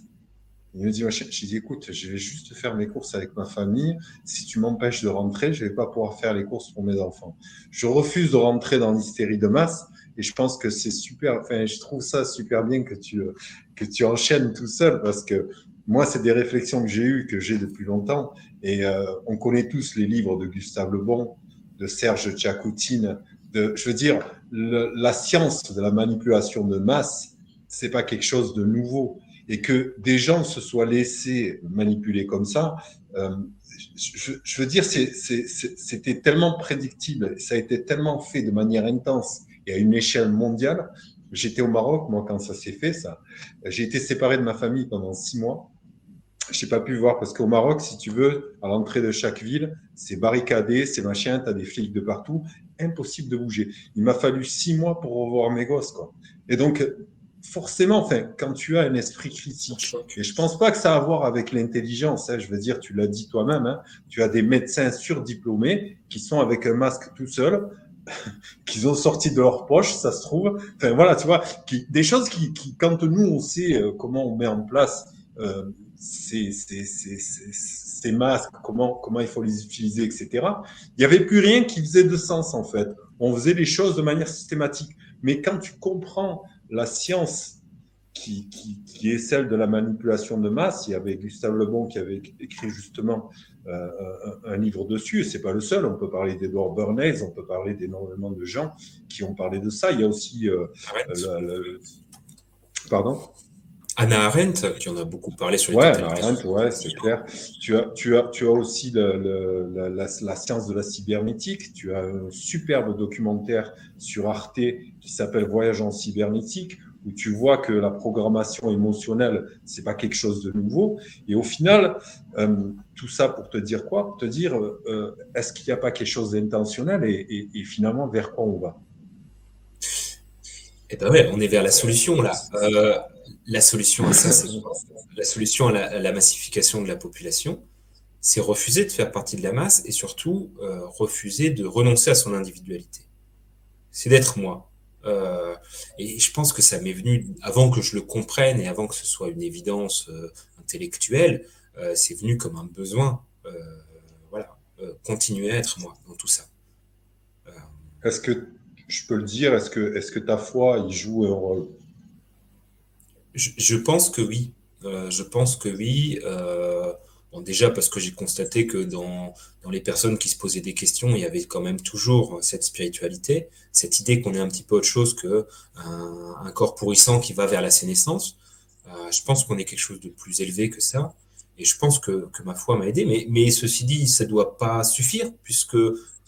Il me dit, j'ai dit, écoute, je vais juste faire mes courses avec ma famille. Si tu m'empêches de rentrer, je ne vais pas pouvoir faire les courses pour mes enfants. Je refuse de rentrer dans l'hystérie de masse et je pense que c'est super, enfin, je trouve ça super bien que tu enchaînes tout seul parce que moi, c'est des réflexions que j'ai eues, que j'ai depuis longtemps et on connaît tous les livres de Gustave Le Bon, de Serge Tchakoutine, je veux dire, la science de la manipulation de masse, c'est pas quelque chose de nouveau et que des gens se soient laissés manipuler comme ça, je veux dire, c'était tellement prédictible, ça a été tellement fait de manière intense et à une échelle mondiale. J'étais au Maroc, moi, quand ça s'est fait, ça. J'ai été séparé de ma famille pendant 6 mois. Je n'ai pas pu voir parce qu'au Maroc, si tu veux, à l'entrée de chaque ville, c'est barricadé, c'est machin, tu as des flics de partout, impossible de bouger. Il m'a fallu 6 mois pour revoir mes gosses, quoi. Et donc, forcément, enfin, quand tu as un esprit Ça critique, choque. et je pense pas que ça a à voir avec l'intelligence, hein, je veux dire, tu l'as dit toi-même, hein, tu as des médecins surdiplômés qui sont avec un masque tout seul, qu'ils ont sorti de leur poche, ça se trouve. Enfin voilà, tu vois, des choses quand nous on sait comment on met en place ces masques, comment il faut les utiliser, etc. Il n'y avait plus rien qui faisait de sens en fait. On faisait les choses de manière systématique. Mais quand tu comprends la science qui est celle de la manipulation de masse. Il y avait Gustave Le Bon qui avait écrit justement un livre dessus. C'est pas le seul. On peut parler d'Edward Bernays, on peut parler d'énormément de gens qui ont parlé de ça. Il y a aussi Arrête. pardon. Hannah Arendt, qui en a beaucoup parlé sur les Ouais, totalitarismes. Arendt, ouais, c'est clair. Tu as aussi la science de la cybernétique. Tu as un superbe documentaire sur Arte qui s'appelle Voyage en cybernétique, où tu vois que la programmation émotionnelle, c'est pas quelque chose de nouveau. Et au final, tout ça pour te dire quoi? Pour te dire, est-ce qu'il n'y a pas quelque chose d'intentionnel et finalement, vers quoi on va? Eh ben ouais, on est vers la solution là. La solution à ça, c'est quoi? La solution à la massification de la population, c'est refuser de faire partie de la masse et surtout refuser de renoncer à son individualité. C'est d'être moi. Euh, et je pense que ça m'est venu avant que je le comprenne et avant que ce soit une évidence intellectuelle, c'est venu comme un besoin. Voilà, continuer à être moi dans tout ça. Euh, Est-ce que je peux le dire? Est-ce que ta foi y joue un rôle? je pense que oui. Je pense que oui. Bon, déjà parce que j'ai constaté que dans les personnes qui se posaient des questions, il y avait quand même toujours cette spiritualité, cette idée qu'on est un petit peu autre chose que un corps pourrissant qui va vers la sénescence. Je pense qu'on est quelque chose de plus élevé que ça. Et je pense que ma foi m'a aidé. Mais ceci dit, ça ne doit pas suffire, puisque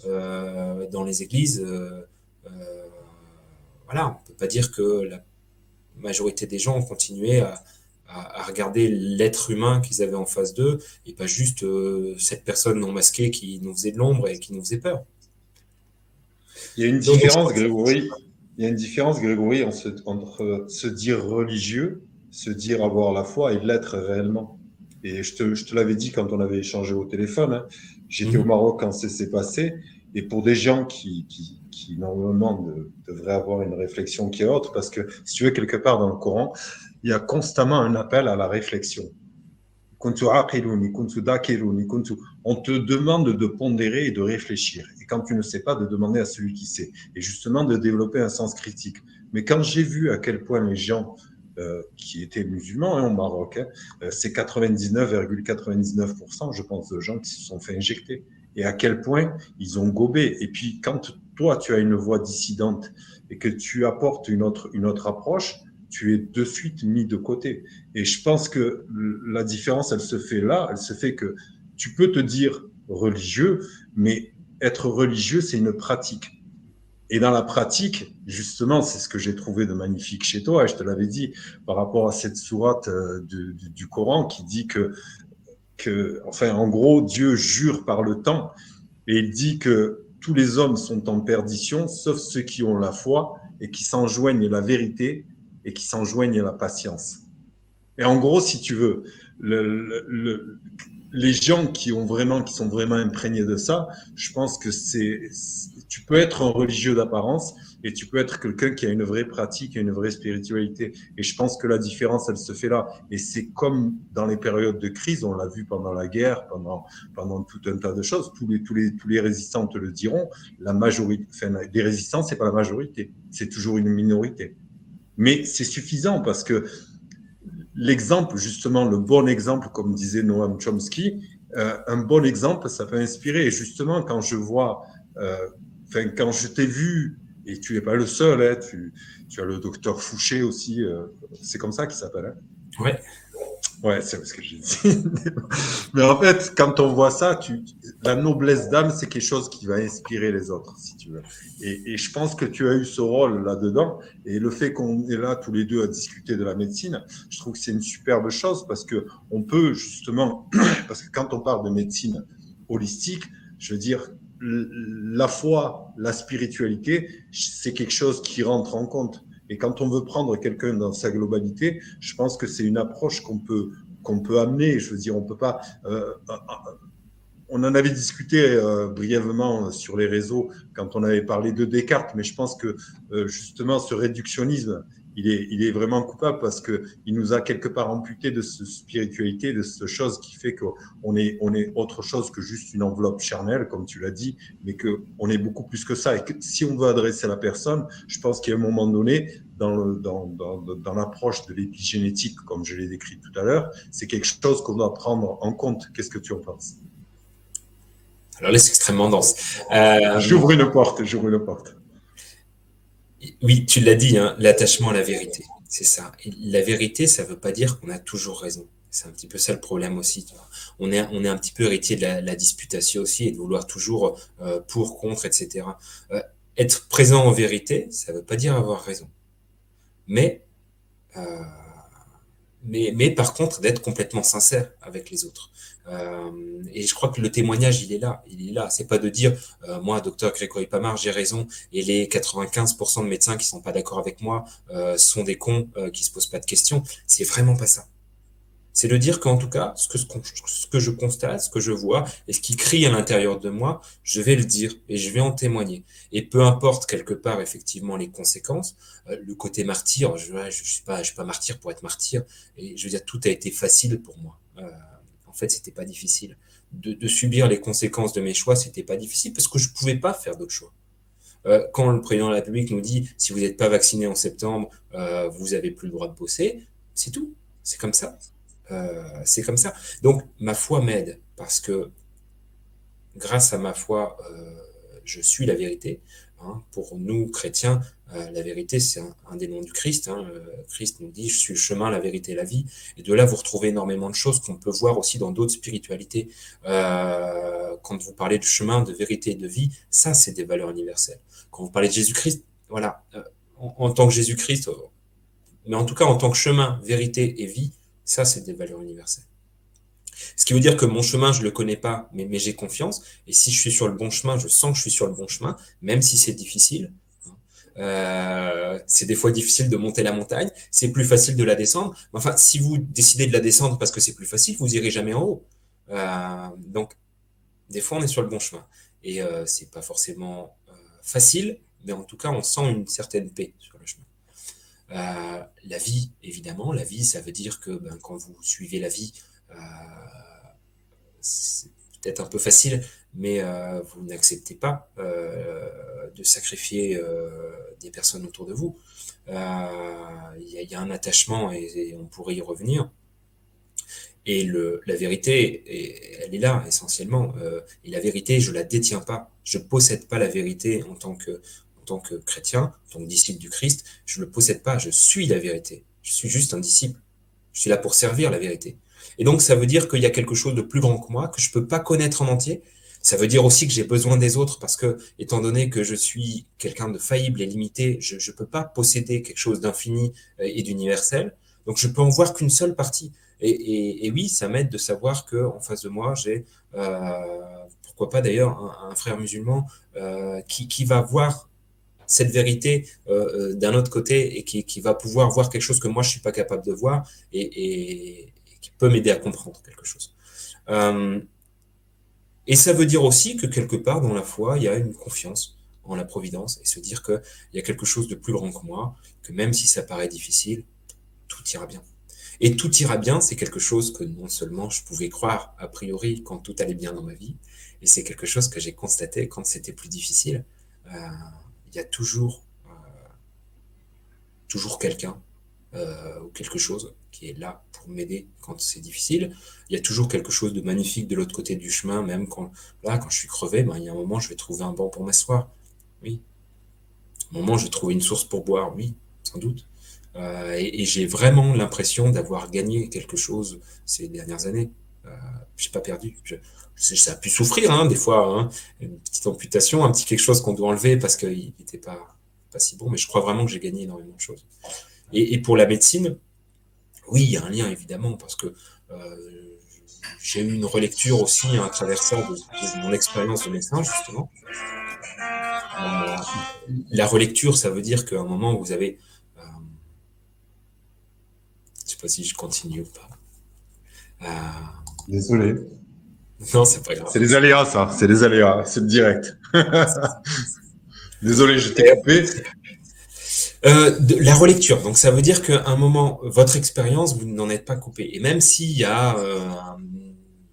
dans les églises, voilà, on ne peut pas dire que la majorité des gens ont continué à regarder l'être humain qu'ils avaient en face d'eux et pas juste cette personne non masquée qui nous faisait de l'ombre et qui nous faisait peur. Il y a une Donc, je différence, crois que Grégory. Il y a une différence, Grégory, entre se dire religieux, se dire avoir la foi et l'être réellement. Et je te l'avais dit quand on avait échangé au téléphone, hein. J'étais au Mhm. Maroc quand ça s'est passé. Et pour des gens qui normalement, devraient avoir une réflexion qui est autre, parce que si tu veux, quelque part dans le Coran, il y a constamment un appel à la réflexion. On te demande de pondérer et de réfléchir. Et quand tu ne sais pas, de demander à celui qui sait. Et justement, de développer un sens critique. Mais quand j'ai vu à quel point les gens qui étaient musulmans au Maroc, c'est 99,99%, je pense, de gens qui se sont fait injecter. Et à quel point ils ont gobé. Et puis, quand toi, tu as une voix dissidente et que tu apportes une autre approche, tu es de suite mis de côté. Et je pense que la différence, elle se fait là, elle se fait que tu peux te dire religieux, mais être religieux, c'est une pratique. Et dans la pratique, justement, c'est ce que j'ai trouvé de magnifique chez toi, et je te l'avais dit, par rapport à cette sourate du Coran qui dit enfin, en gros, Dieu jure par le temps, et il dit que tous les hommes sont en perdition, sauf ceux qui ont la foi et qui s'enjoignent la vérité et qui s'enjoignent la patience. Et en gros, si tu veux, les gens qui sont vraiment imprégnés de ça, je pense que tu peux être un religieux d'apparence et tu peux être quelqu'un qui a une vraie pratique et une vraie spiritualité. Et je pense que la différence, elle se fait là. Et c'est comme dans les périodes de crise, on l'a vu pendant la guerre, pendant tout un tas de choses. Tous les résistants te le diront. La majorité, enfin, les résistants, c'est pas la majorité, c'est toujours une minorité. Mais c'est suffisant parce que l'exemple, justement, le bon exemple, comme disait Noam Chomsky, un bon exemple, ça peut inspirer. Et justement, quand je vois, quand je t'ai vu, et tu n'es pas le seul, hein, tu as le docteur Fouché aussi, c'est comme ça qu'il s'appelle. Hein. Ouais. Ouais, c'est ce que j'ai dit. Mais en fait, quand on voit ça, la noblesse d'âme, c'est quelque chose qui va inspirer les autres, si tu veux. Et je pense que tu as eu ce rôle là-dedans. Et le fait qu'on est là tous les deux à discuter de la médecine, je trouve que c'est une superbe chose parce que on peut justement, parce que quand on parle de médecine holistique, je veux dire, la foi, la spiritualité, c'est quelque chose qui rentre en compte. Et quand on veut prendre quelqu'un dans sa globalité, je pense que c'est une approche qu'on peut amener. Je veux dire, on peut pas. On en avait discuté brièvement sur les réseaux quand on avait parlé de Descartes, mais je pense que justement ce réductionnisme, il est vraiment coupable parce que il nous a quelque part amputé de cette spiritualité, de cette chose qui fait on est autre chose que juste une enveloppe charnelle, comme tu l'as dit, mais qu'on est beaucoup plus que ça. Et que si on veut adresser la personne, je pense qu'à un moment donné, dans l'approche de l'épigénétique, comme je l'ai décrit tout à l'heure, c'est quelque chose qu'on doit prendre en compte. Qu'est-ce que tu en penses? Alors là, c'est extrêmement dense. J'ouvre une porte. Oui, tu l'as dit, hein, l'attachement à la vérité. C'est ça. Et la vérité, ça veut pas dire qu'on a toujours raison. C'est un petit peu ça le problème aussi. Tu vois. On est un petit peu héritier de la disputation aussi et de vouloir toujours pour, contre, etc. Euh, Être présent en vérité, ça veut pas dire avoir raison. Mais euh, mais par contre d'être complètement sincère avec les autres. Et je crois que le témoignage, il est là. C'est pas de dire, moi, docteur Grégory Pamar, j'ai raison, et les 95% de médecins qui sont pas d'accord avec moi sont des cons qui se posent pas de questions. C'est vraiment pas ça. C'est de dire qu'en tout cas, ce que je constate, ce que je vois, et ce qui crie à l'intérieur de moi, je vais le dire et je vais en témoigner. Et peu importe quelque part effectivement les conséquences, le côté martyr, je suis pas martyr pour être martyr. Et je veux dire, tout a été facile pour moi. En fait, c'était pas difficile. De subir les conséquences de mes choix, c'était pas difficile parce que je pouvais pas faire d'autre choix. Quand le président de la République nous dit si vous n'êtes pas vacciné en septembre, vous avez plus le droit de bosser, c'est tout. C'est comme ça. C'est comme ça. Donc, ma foi m'aide parce que grâce à ma foi, je suis la vérité. Hein. Pour nous, chrétiens, la vérité, c'est un des noms du Christ. Hein. Christ nous dit, je suis le chemin, la vérité et la vie. Et de là, vous retrouvez énormément de choses qu'on peut voir aussi dans d'autres spiritualités. Quand vous parlez de chemin, de vérité et de vie, ça, c'est des valeurs universelles. Quand vous parlez de Jésus-Christ, voilà, en tant que Jésus-Christ, mais en tout cas, en tant que chemin, vérité et vie, ça, c'est des valeurs universelles. Ce qui veut dire que mon chemin, je le connais pas, mais j'ai confiance. Et si je suis sur le bon chemin, je sens que je suis sur le bon chemin, même si c'est difficile. C'est des fois difficile de monter la montagne, c'est plus facile de la descendre. Enfin, si vous décidez de la descendre parce que c'est plus facile, vous irez jamais en haut. Donc, des fois, on est sur le bon chemin. Et c'est pas forcément facile, mais en tout cas, on sent une certaine paix sur le chemin. La vie, évidemment, la vie, ça veut dire que quand vous suivez la vie, euh, c'est peut-être un peu facile, mais vous n'acceptez pas de sacrifier des personnes autour de vous. Il y a un attachement et on pourrait y revenir. Et la vérité, elle est là essentiellement. Et la vérité, je la détiens pas. Je possède pas la vérité en tant que chrétien, en tant que disciple du Christ. Je le possède pas. Je suis la vérité. Je suis juste un disciple. Je suis là pour servir la vérité. Et donc, ça veut dire qu'il y a quelque chose de plus grand que moi, que je peux pas connaître en entier. Ça veut dire aussi que j'ai besoin des autres parce que, étant donné que je suis quelqu'un de faillible et limité, je ne peux pas posséder quelque chose d'infini et d'universel. Donc, je peux en voir qu'une seule partie. Et oui, ça m'aide de savoir que en face de moi, j'ai, pourquoi pas d'ailleurs, un frère musulman qui va voir cette vérité d'un autre côté et qui va pouvoir voir quelque chose que moi, je suis pas capable de voir et qui peut m'aider à comprendre quelque chose. Euh, et ça veut dire aussi que quelque part dans la foi, il y a une confiance en la providence et se dire qu'il y a quelque chose de plus grand que moi, que même si ça paraît difficile, tout ira bien. Et tout ira bien, c'est quelque chose que non seulement je pouvais croire a priori quand tout allait bien dans ma vie, et c'est quelque chose que j'ai constaté quand c'était plus difficile. Il y a toujours quelqu'un ou quelque chose qui est là pour m'aider quand c'est difficile. Il y a toujours quelque chose de magnifique de l'autre côté du chemin, même quand je suis crevé, il y a un moment, je vais trouver un banc pour m'asseoir. Oui. Un moment, je vais trouver une source pour boire. Oui, sans doute. Et j'ai vraiment l'impression d'avoir gagné quelque chose ces dernières années. J'ai pas perdu. Ça a pu souffrir, hein, des fois, hein, une petite amputation, un petit quelque chose qu'on doit enlever parce qu'il n'était pas si bon, mais je crois vraiment que j'ai gagné énormément de choses. Et pour la médecine, oui, il y a un lien évidemment parce que j'ai eu une relecture aussi hein, à travers ça de mon expérience de médecin justement. Euh, la relecture, ça veut dire qu'à un moment vous avez, je sais pas si je continue ou pas. Désolé. Non, c'est pas grave. C'est les aléas, ça. C'est les aléas. C'est le direct. Désolé, je t'ai coupé. La relecture, donc ça veut dire qu'à un moment, votre expérience, vous n'en êtes pas coupé. Et même s'il y a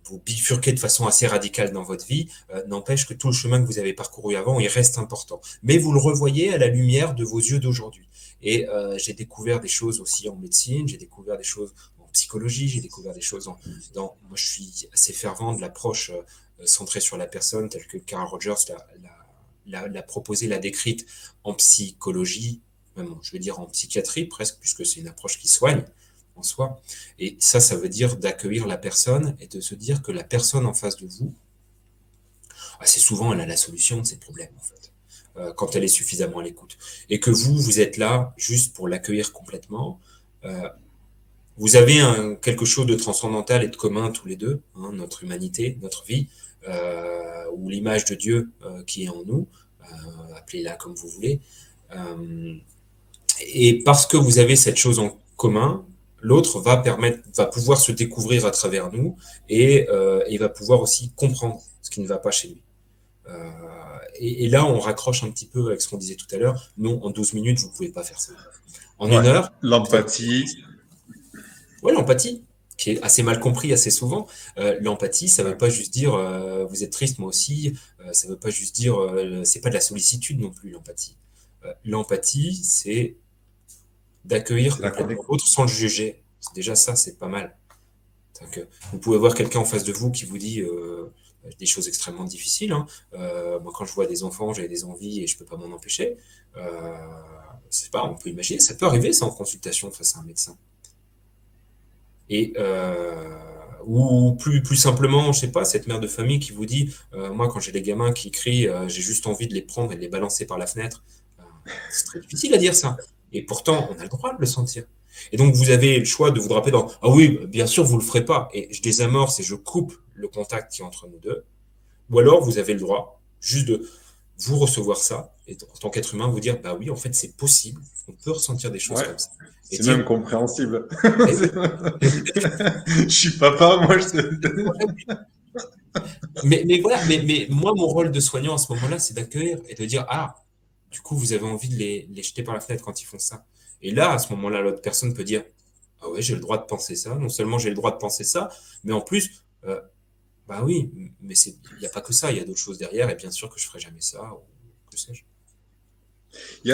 vous bifurquez de façon assez radicale dans votre vie, n'empêche que tout le chemin que vous avez parcouru avant, il reste important. Mais vous le revoyez à la lumière de vos yeux d'aujourd'hui. Et j'ai découvert des choses aussi en médecine, j'ai découvert des choses en psychologie, j'ai découvert des choses moi, je suis assez fervent de l'approche centrée sur la personne, telle que Carl Rogers l'a proposée, l'a décrite en psychologie même, je vais dire en psychiatrie presque, puisque c'est une approche qui soigne en soi. Et ça veut dire d'accueillir la personne et de se dire que la personne en face de vous, assez souvent, elle a la solution de ses problèmes, en fait, quand elle est suffisamment à l'écoute. Et que vous êtes là juste pour l'accueillir complètement. Euh, Vous avez quelque chose de transcendantal et de commun tous les deux, hein, notre humanité, notre vie, ou l'image de Dieu qui est en nous, appelez-la comme vous voulez. Euh, et parce que vous avez cette chose en commun, l'autre va pouvoir se découvrir à travers nous et va pouvoir aussi comprendre ce qui ne va pas chez lui. Euh, et là, on raccroche un petit peu avec ce qu'on disait tout à l'heure. Non, en 12 minutes, vous ne pouvez pas faire ça. En Ouais, 1 heure, l'empathie. ouais, l'empathie, qui est assez mal compris assez souvent. L'empathie, ça ne veut Ouais, pas juste dire vous êtes triste, moi aussi. Ça ne veut pas juste dire c'est pas de la sollicitude non plus, l'empathie. L'empathie, c'est d'accueillir c'est la complètement connexion. l'autre sans le juger. Déjà, ça, c'est pas mal. Que vous pouvez voir quelqu'un en face de vous qui vous dit des choses extrêmement difficiles. Hein. Moi, quand je vois des enfants, j'ai des envies et je peux pas m'en empêcher. Euh, c'est pas, on peut imaginer, ça peut arriver ça en consultation face à un médecin. Et ou plus simplement, je sais pas, cette mère de famille qui vous dit, moi quand j'ai des gamins qui crient, j'ai juste envie de les prendre et de les balancer par la fenêtre. Euh, c'est très difficile à dire ça. Et pourtant, on a le droit de le sentir. Et donc vous avez le choix de vous draper dans ah oui, bien sûr vous le ferez pas. Et je désamorce et je coupe le contact qui est entre nous deux. Ou alors vous avez le droit juste de vous recevoir ça et en tant qu'être humain vous dire bah oui en fait c'est possible, on peut ressentir des choses Ouais, comme ça et c'est même dire compréhensible. eh oui, Je suis papa, moi je te... mais voilà, mais moi, mon rôle de soignant à ce moment-là, c'est d'accueillir et de dire, ah, du coup, vous avez envie de les jeter par la fenêtre quand ils font ça. Et là, à ce moment-là, l'autre personne peut dire, ah ouais, j'ai le droit de penser ça. Non seulement j'ai le droit de penser ça, mais en plus, bah oui, mais il n'y a pas que ça, il y a d'autres choses derrière, et bien sûr que je ferai jamais ça, ou que sais-je. Il y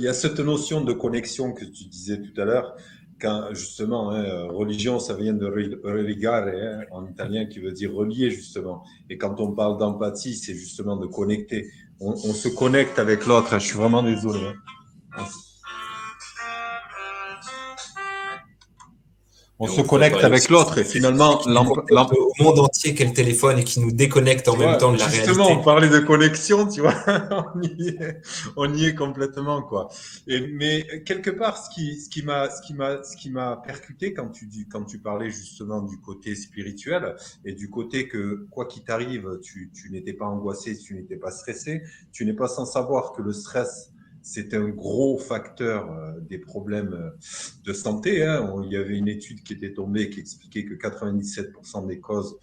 a cette notion de connexion que tu disais tout à l'heure, quand justement, hein, religion, ça vient de religare, hein, en italien, qui veut dire relier, justement. Et quand on parle d'empathie, c'est justement de connecter. On se connecte avec l'autre. Hein. Je suis vraiment désolé. Hein. On Et se on pourrait connecte parler avec aussi l'autre et de ce finalement, qui nous connecte au monde entier qu'est le téléphone et qui nous déconnecte en tu même vois, temps de la justement, on réalité. parlait de connexion, tu vois, on y est complètement, quoi. Mais quelque part, ce qui m'a percuté quand tu parlais justement du côté spirituel et du côté que quoi qu'il t'arrive, tu n'étais pas angoissé, tu n'étais pas stressé, tu n'es pas sans savoir que le stress c'est un gros facteur des problèmes de santé. Hein. Il y avait une étude qui était tombée qui expliquait que 97% des causes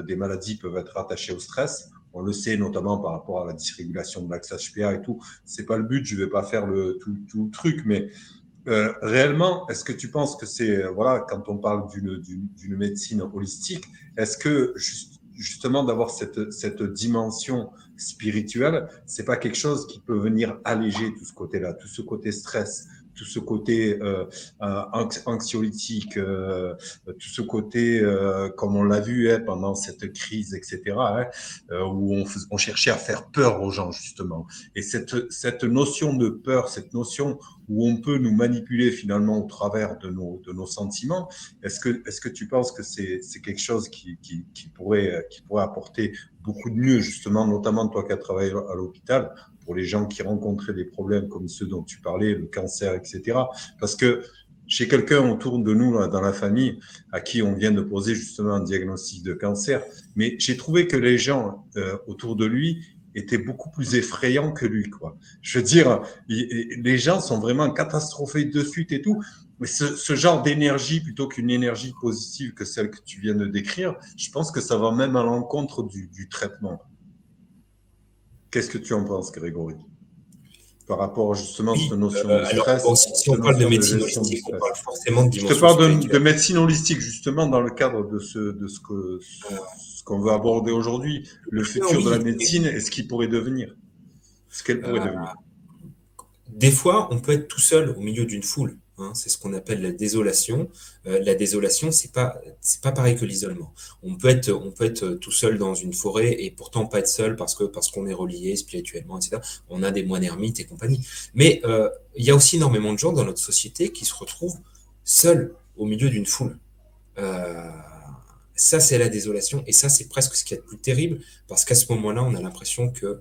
des maladies peuvent être rattachées au stress. On le sait notamment par rapport à la dysrégulation de l'axe HPA et tout. C'est pas le but, je vais pas faire tout le truc, mais réellement, est-ce que tu penses que c'est, voilà, quand on parle d'une médecine holistique, est-ce que justement d'avoir cette dimension spirituelle, c'est pas quelque chose qui peut venir alléger tout ce côté-là, tout ce côté stress, tout ce côté anxiolytique, tout ce côté, comme on l'a vu hein, pendant cette crise, etc., hein, où on cherchait à faire peur aux gens, justement. Et cette notion de peur, cette notion où on peut nous manipuler finalement au travers de nos sentiments, est-ce que tu penses que c'est quelque chose qui pourrait apporter beaucoup de mieux, justement, notamment toi qui as travaillé à l'hôpital, pour les gens qui rencontraient des problèmes comme ceux dont tu parlais, le cancer, etc. Parce que chez quelqu'un autour de nous, là, dans la famille, à qui on vient de poser justement un diagnostic de cancer, mais j'ai trouvé que les gens autour de lui étaient beaucoup plus effrayants que lui, quoi. Je veux dire, les gens sont vraiment catastrophés de suite et tout. Mais ce genre d'énergie, plutôt qu'une énergie positive que celle que tu viens de décrire, je pense que ça va même à l'encontre du traitement. Qu'est-ce que tu en penses, Grégory, par rapport justement à cette Oui, notion de alors bon, stress, si on cette parle de notion de médecine gestion du holistique, on parle stress? forcément de Je te dimension parle de spirituelle. médecine holistique justement dans le cadre de Euh, ce qu'on veut aborder aujourd'hui, le futur de la oui, médecine et ce qui pourrait devenir, ce qu'elle pourrait euh, devenir. des fois, on peut être tout seul au milieu d'une foule. hein, c'est ce qu'on appelle la désolation. La désolation, c'est pas pareil que l'isolement. On peut être tout seul dans une forêt et pourtant pas être seul parce qu'on est relié spirituellement, etc. On a des moines ermites et compagnie. Mais il y a aussi énormément de gens dans notre société qui se retrouvent seuls au milieu d'une foule. Euh, Ça, c'est la désolation et ça, c'est presque ce qui est le plus terrible parce qu'à ce moment-là, on a l'impression que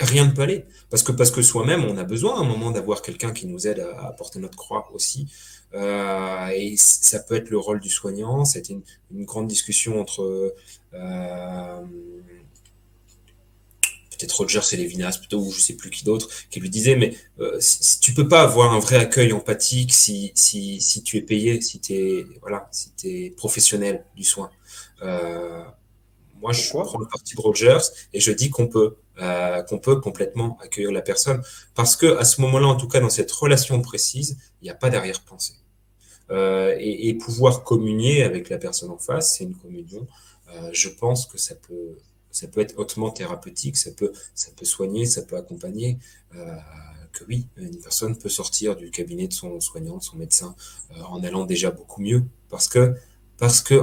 rien ne peut aller. Parce que soi-même, on a besoin à un moment d'avoir quelqu'un qui nous aide à porter notre croix aussi. Et ça peut être le rôle du soignant. C'était une grande discussion entre peut-être Roger et Lévinas, plutôt, ou je sais plus qui d'autre, qui lui disait, mais si tu peux pas avoir un vrai accueil empathique si tu es payé, si t'es professionnel du soin. Euh, Moi, je Pourquoi? prends le parti de Rogers et je dis qu'on peut complètement accueillir la personne parce que à ce moment-là, en tout cas dans cette relation précise, il n'y a pas d'arrière-pensée. Et pouvoir communier avec la personne en face, c'est une communion. Je pense que ça peut être hautement thérapeutique, ça peut soigner, ça peut accompagner. Que oui, une personne peut sortir du cabinet de son soignant, de son médecin, en allant déjà beaucoup mieux, parce que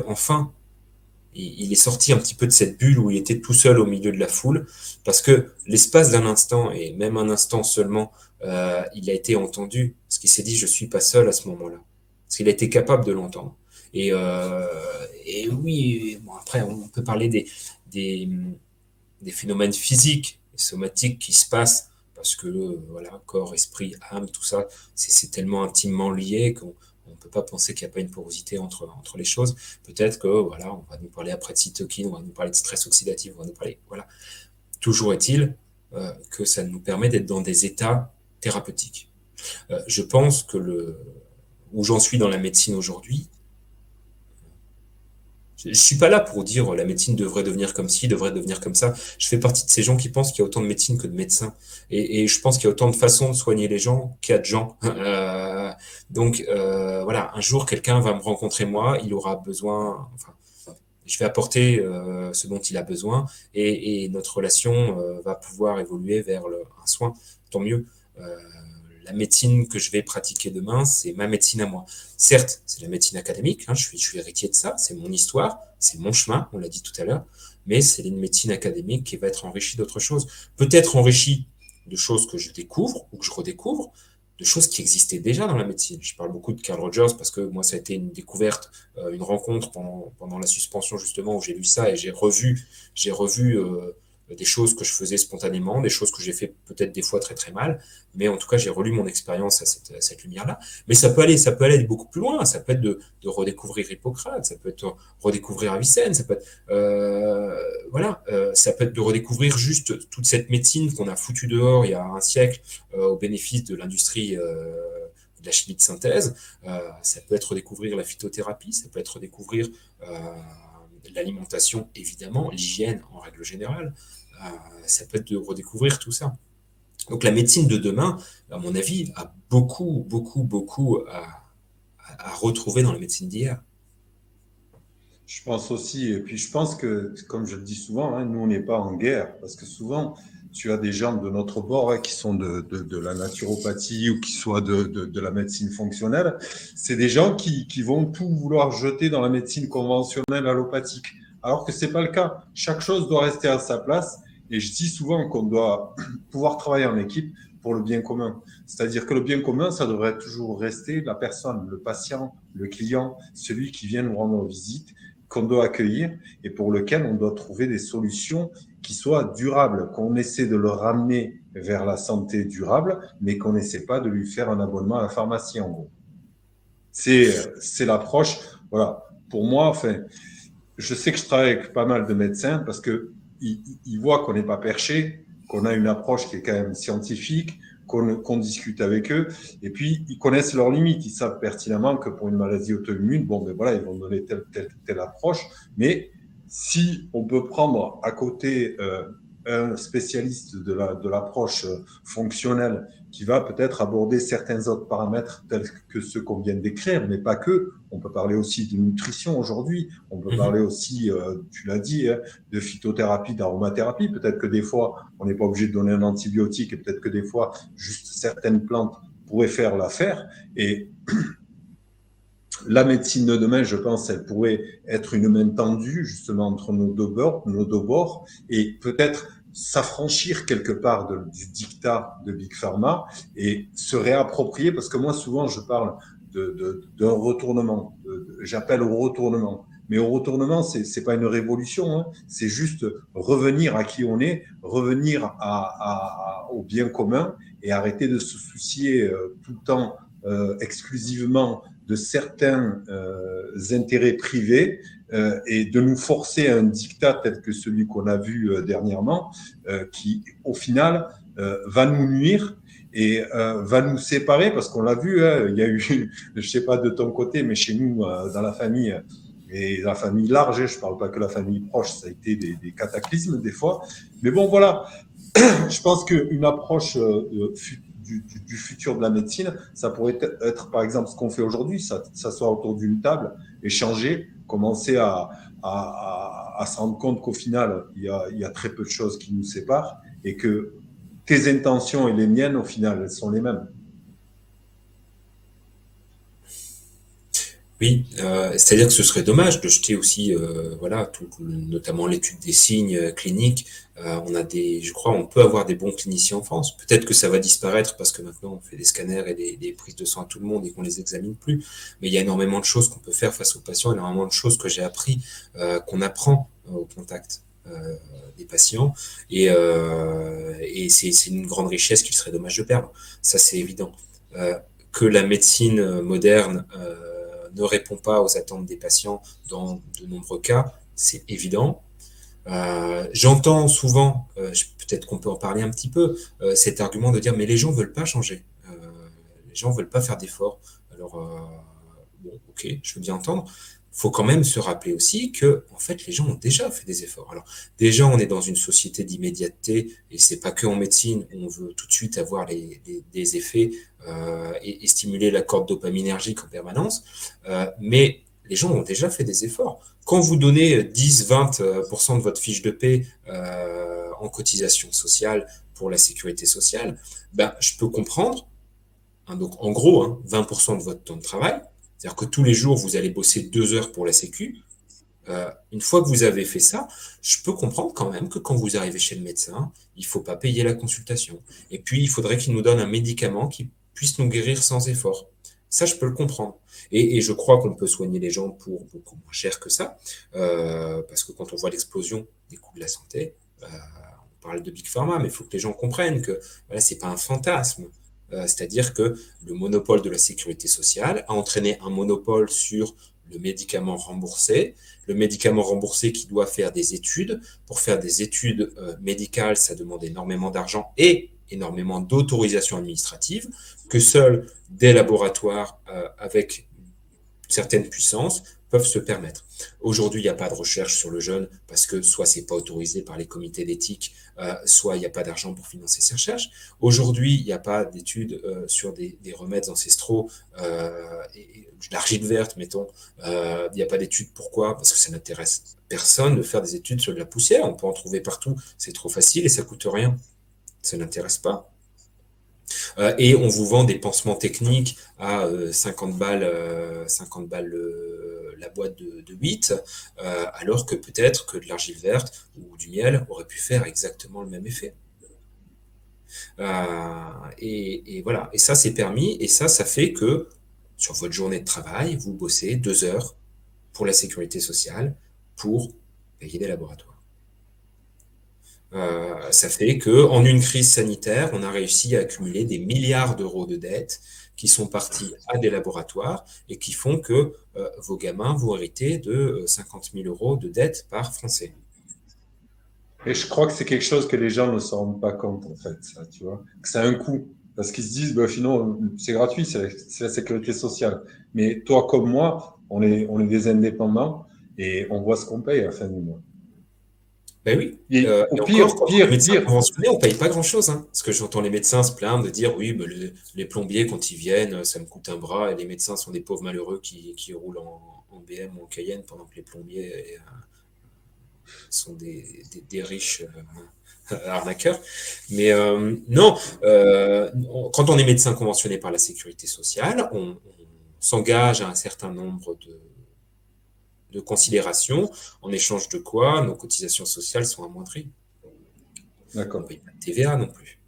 enfin, il est sorti un petit peu de cette bulle où il était tout seul au milieu de la foule, parce que l'espace d'un instant, et même un instant seulement, il a été entendu, parce qu'il s'est dit, je suis pas seul à ce moment-là. Parce qu'il a été capable de l'entendre. Et oui, bon, après, on peut parler des, des phénomènes physiques et somatiques qui se passent, parce que voilà, corps, esprit, âme, tout ça, c'est tellement intimement lié qu'on on ne peut pas penser qu'il n'y a pas une porosité entre les choses. Peut-être que, voilà, on va nous parler après de cytokine, on va nous parler de stress oxydatif, on va nous parler, voilà. Toujours est-il que ça nous permet d'être dans des états thérapeutiques. Je pense que où j'en suis dans la médecine aujourd'hui, je suis pas là pour dire la médecine devrait devenir comme ci, devrait devenir comme ça. Je fais partie de ces gens qui pensent qu'il y a autant de médecine que de médecins. Et je pense qu'il y a autant de façons de soigner les gens qu'il y a de gens. Voilà, un jour, quelqu'un va me rencontrer moi, il aura besoin, enfin, je vais apporter ce dont il a besoin et notre relation va pouvoir évoluer vers un soin. Tant mieux. Euh, la médecine que je vais pratiquer demain, c'est ma médecine à moi. Certes, c'est la médecine académique, hein, je suis héritier de ça, c'est mon histoire, c'est mon chemin, on l'a dit tout à l'heure, mais c'est une médecine académique qui va être enrichie d'autres choses. Peut-être enrichie de choses que je découvre ou que je redécouvre, de choses qui existaient déjà dans la médecine. Je parle beaucoup de Carl Rogers parce que moi, ça a été une découverte, une rencontre pendant la suspension, justement, où j'ai lu ça et j'ai revu des choses que je faisais spontanément, des choses que j'ai fait peut-être des fois très très mal, mais en tout cas, j'ai relu mon expérience à cette lumière-là. Mais ça peut aller beaucoup plus loin. Ça peut être de redécouvrir Hippocrate, ça peut être redécouvrir Avicenne, ça peut être, ça peut être de redécouvrir juste toute cette médecine qu'on a foutue dehors il y a un siècle au bénéfice de l'industrie de la chimie de synthèse. Ça peut être redécouvrir la phytothérapie, ça peut être redécouvrir l'alimentation, évidemment, l'hygiène en règle générale. Ça peut être de redécouvrir tout ça. Donc la médecine de demain, à mon avis, a beaucoup à retrouver dans la médecine d'hier. Je pense aussi, et puis je pense que, comme je le dis souvent, hein, nous, on n'est pas en guerre, parce que souvent, tu as des gens de notre bord hein, qui sont de la naturopathie ou qui soient de la médecine fonctionnelle. C'est des gens qui vont tout vouloir jeter dans la médecine conventionnelle allopathique, alors que c'est pas le cas. Chaque chose doit rester à sa place, et je dis souvent qu'on doit pouvoir travailler en équipe pour le bien commun. C'est-à-dire que le bien commun, ça devrait toujours rester la personne, le patient, le client, celui qui vient nous rendre visite qu'on doit accueillir et pour lequel on doit trouver des solutions qui soient durables, qu'on essaie de le ramener vers la santé durable, mais qu'on n'essaie pas de lui faire un abonnement à la pharmacie, en gros. C'est l'approche. Voilà. Pour moi, enfin, je sais que je travaille avec pas mal de médecins parce que ils voient qu'on n'est pas perché, qu'on a une approche qui est quand même scientifique, qu'on discute avec eux. Et puis, ils connaissent leurs limites. Ils savent pertinemment que pour une maladie auto-immune, bon, ben voilà, ils vont donner telle approche. Mais si on peut prendre à côté un spécialiste de l'approche fonctionnelle qui va peut-être aborder certains autres paramètres tels que ceux qu'on vient de décrire, mais pas que. On peut parler aussi de nutrition aujourd'hui, on peut Mhm. parler aussi, tu l'as dit, hein, de phytothérapie, d'aromathérapie. Peut-être que des fois, on n'est pas obligé de donner un antibiotique et peut-être que des fois, juste certaines plantes pourraient faire l'affaire. Et la médecine de demain, je pense, elle pourrait être une main tendue justement entre nos deux bords et peut-être s'affranchir quelque part du dictat de Big Pharma et se réapproprier, parce que moi souvent je parle d'un retournement, j'appelle au retournement. Mais au retournement, c'est pas une révolution, hein, c'est juste revenir à qui on est, revenir au bien commun et arrêter de se soucier tout le temps exclusivement de certains intérêts privés et de nous forcer à un diktat tel que celui qu'on a vu dernièrement, qui au final va nous nuire et va nous séparer parce qu'on l'a vu, hein, il y a eu, je ne sais pas de ton côté, mais chez nous, dans la famille, et la famille large, je ne parle pas que la famille proche, ça a été des cataclysmes des fois. Mais bon, voilà, je pense qu'une approche du futur de la médecine, ça pourrait être, par exemple, ce qu'on fait aujourd'hui, s'asseoir autour d'une table, échanger, commencer à se rendre compte qu'au final, il y a très peu de choses qui nous séparent et que tes intentions et les miennes, au final, elles sont les mêmes. Oui, c'est-à-dire que ce serait dommage de jeter aussi, voilà, notamment l'étude des signes cliniques. On a je crois, on peut avoir des bons cliniciens en France. Peut-être que ça va disparaître parce que maintenant on fait des scanners et des prises de sang à tout le monde et qu'on les examine plus. Mais il y a énormément de choses qu'on peut faire face aux patients, énormément de choses que j'ai appris, qu'on apprend au contact des patients, et c'est une grande richesse qu'il serait dommage de perdre. Ça, c'est évident. Que la médecine moderne ne répond pas aux attentes des patients dans de nombreux cas, c'est évident. J'entends souvent, peut-être qu'on peut en parler un petit peu, cet argument de dire mais les gens veulent pas changer, les gens veulent pas faire d'efforts. Alors bon, ok, je veux bien entendre. Faut quand même se rappeler aussi que en fait les gens ont déjà fait des efforts. Alors déjà on est dans une société d'immédiateté et c'est pas que en médecine où on veut tout de suite avoir des effets et stimuler la corde dopaminergique en permanence, mais les gens ont déjà fait des efforts. Quand vous donnez 10-20% de votre fiche de paie en cotisation sociale pour la sécurité sociale, ben, je peux comprendre, hein, donc en gros, hein, 20% de votre temps de travail, c'est-à-dire que tous les jours, vous allez bosser 2 heures pour la Sécu. Une fois que vous avez fait ça, je peux comprendre quand même que quand vous arrivez chez le médecin, il ne faut pas payer la consultation. Et puis, il faudrait qu'il nous donne un médicament qui puisse nous guérir sans effort. Ça, je peux le comprendre. Et je crois qu'on peut soigner les gens pour beaucoup moins cher que ça, parce que quand on voit l'explosion des coûts de la santé, on parle de Big Pharma, mais il faut que les gens comprennent que voilà, ce n'est pas un fantasme. C'est-à-dire que le monopole de la sécurité sociale a entraîné un monopole sur le médicament remboursé. Le médicament remboursé qui doit faire des études. Pour faire des études médicales, ça demande énormément d'argent et énormément d'autorisation administrative que seuls des laboratoires avec certaines puissances peuvent se permettre. Aujourd'hui, il n'y a pas de recherche sur le jeûne parce que soit c'est pas autorisé par les comités d'éthique, soit il n'y a pas d'argent pour financer ces recherches. Aujourd'hui, il n'y a pas d'études sur des remèdes ancestraux et de l'argile verte, mettons. Il n'y a pas d'études. Pourquoi? Parce que ça n'intéresse personne de faire des études sur de la poussière. On peut en trouver partout. C'est trop facile et ça coûte rien. Ça n'intéresse pas. Et on vous vend des pansements techniques à 50 balles, 50 balles la boîte de 8, alors que peut-être que de l'argile verte ou du miel aurait pu faire exactement le même effet. Et voilà, et ça c'est permis, et ça fait que sur votre journée de travail, vous bossez 2 heures pour la sécurité sociale pour payer des laboratoires. Ça fait que en une crise sanitaire, on a réussi à accumuler des milliards d'euros de dettes qui sont partis à des laboratoires et qui font que vos gamins vont hériter de 50 000 euros de dettes par Français. Et je crois que c'est quelque chose que les gens ne se rendent pas compte, en fait, ça, tu vois. Que c'est un coût. Parce qu'ils se disent, bah, finalement, c'est gratuit, c'est la sécurité sociale. Mais toi comme moi, on est des indépendants et on voit ce qu'on paye à la fin du mois. Ben oui. Et au Et encore, pire, quand on est pire, médecin pire. conventionné, on paye pas grand-chose, hein. Parce que j'entends les médecins se plaindre de dire, oui, ben, les plombiers, quand ils viennent, ça me coûte un bras, et les médecins sont des pauvres malheureux qui roulent en BM ou en Cayenne, pendant que les plombiers sont des riches arnaqueurs. Mais non, quand on est médecin conventionné par la sécurité sociale, on s'engage à un certain nombre de considérations, en échange de quoi nos cotisations sociales sont amoindries. On ne D'accord. paye pas de TVA non plus.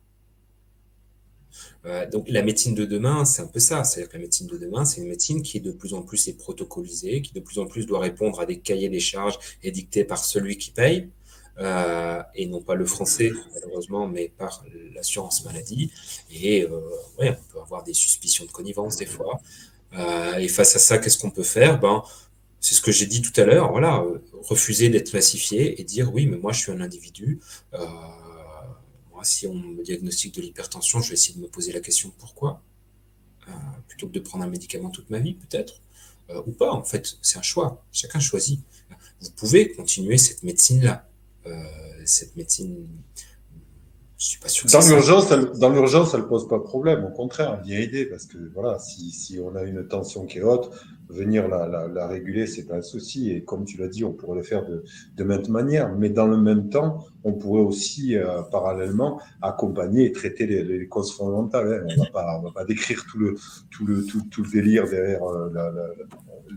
Donc la médecine de demain, c'est un peu ça. C'est-à-dire que la médecine de demain, c'est une médecine qui de plus en plus est protocolisée, qui de plus en plus doit répondre à des cahiers des charges édictés par celui qui paye, et non pas le français, malheureusement, mais par l'assurance maladie. Et ouais, on peut avoir des suspicions de connivence des fois. Et face à ça, qu'est-ce qu'on peut faire? Ben, c'est ce que j'ai dit tout à l'heure, voilà, refuser d'être massifié et dire oui, mais moi je suis un individu. Moi, si on me diagnostique de l'hypertension, je vais essayer de me poser la question pourquoi, euh, plutôt que de prendre un médicament toute ma vie, peut-être, ou pas. En fait, c'est un choix. Chacun choisit. Vous pouvez continuer cette médecine-là. Cette médecine, je suis pas sûr que c'est ça. Dans l'urgence, elle pose pas de problème. Au contraire, elle vient aider parce que voilà, si on a une tension qui est haute, venir la réguler, c'est pas un souci. Et comme tu l'as dit, on pourrait le faire de maintes manières. Mais dans le même temps, on pourrait aussi parallèlement accompagner et traiter les causes fondamentales. Hein. On va pas décrire tout le délire derrière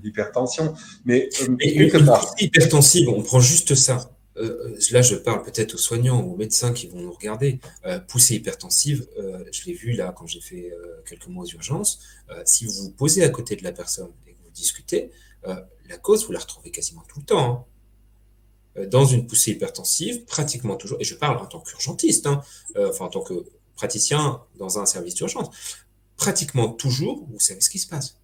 l'hypertension. Mais Et quelque une part, poussée hypertensive, on prend juste ça. Là, je parle peut-être aux soignants ou aux médecins qui vont nous regarder. Poussée hypertensive, je l'ai vu là quand j'ai fait quelques mois aux urgences. Si vous vous posez à côté de la personne et que vous discutez, la cause, vous la retrouvez quasiment tout le temps, hein. Dans une poussée hypertensive, pratiquement toujours, et je parle en tant qu'urgentiste, hein, enfin en tant que praticien dans un service d'urgence, pratiquement toujours, vous savez ce qui se passe.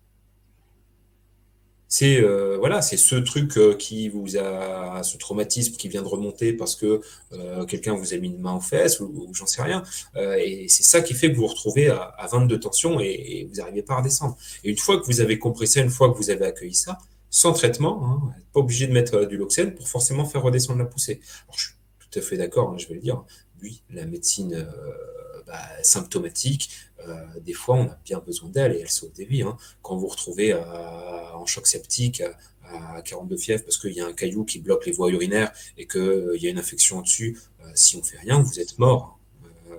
C'est voilà, c'est ce truc qui vous a, ce traumatisme qui vient de remonter parce que quelqu'un vous a mis une main aux fesses ou j'en sais rien. Et c'est ça qui fait que vous vous retrouvez à 22 tensions et vous n'arrivez pas à redescendre. Et une fois que vous avez compris ça, une fois que vous avez accueilli ça, sans traitement, hein, pas obligé de mettre du Loxène pour forcément faire redescendre la poussée. Alors, je suis tout à fait d'accord, hein, je vais le dire. Oui, la médecine symptomatique, des fois, on a bien besoin d'elle et elle sauve des vies, hein. Quand vous vous retrouvez en choc septique à 42 fièvres parce qu'il y a un caillou qui bloque les voies urinaires et qu'il y a une infection au-dessus, si on fait rien, vous êtes mort,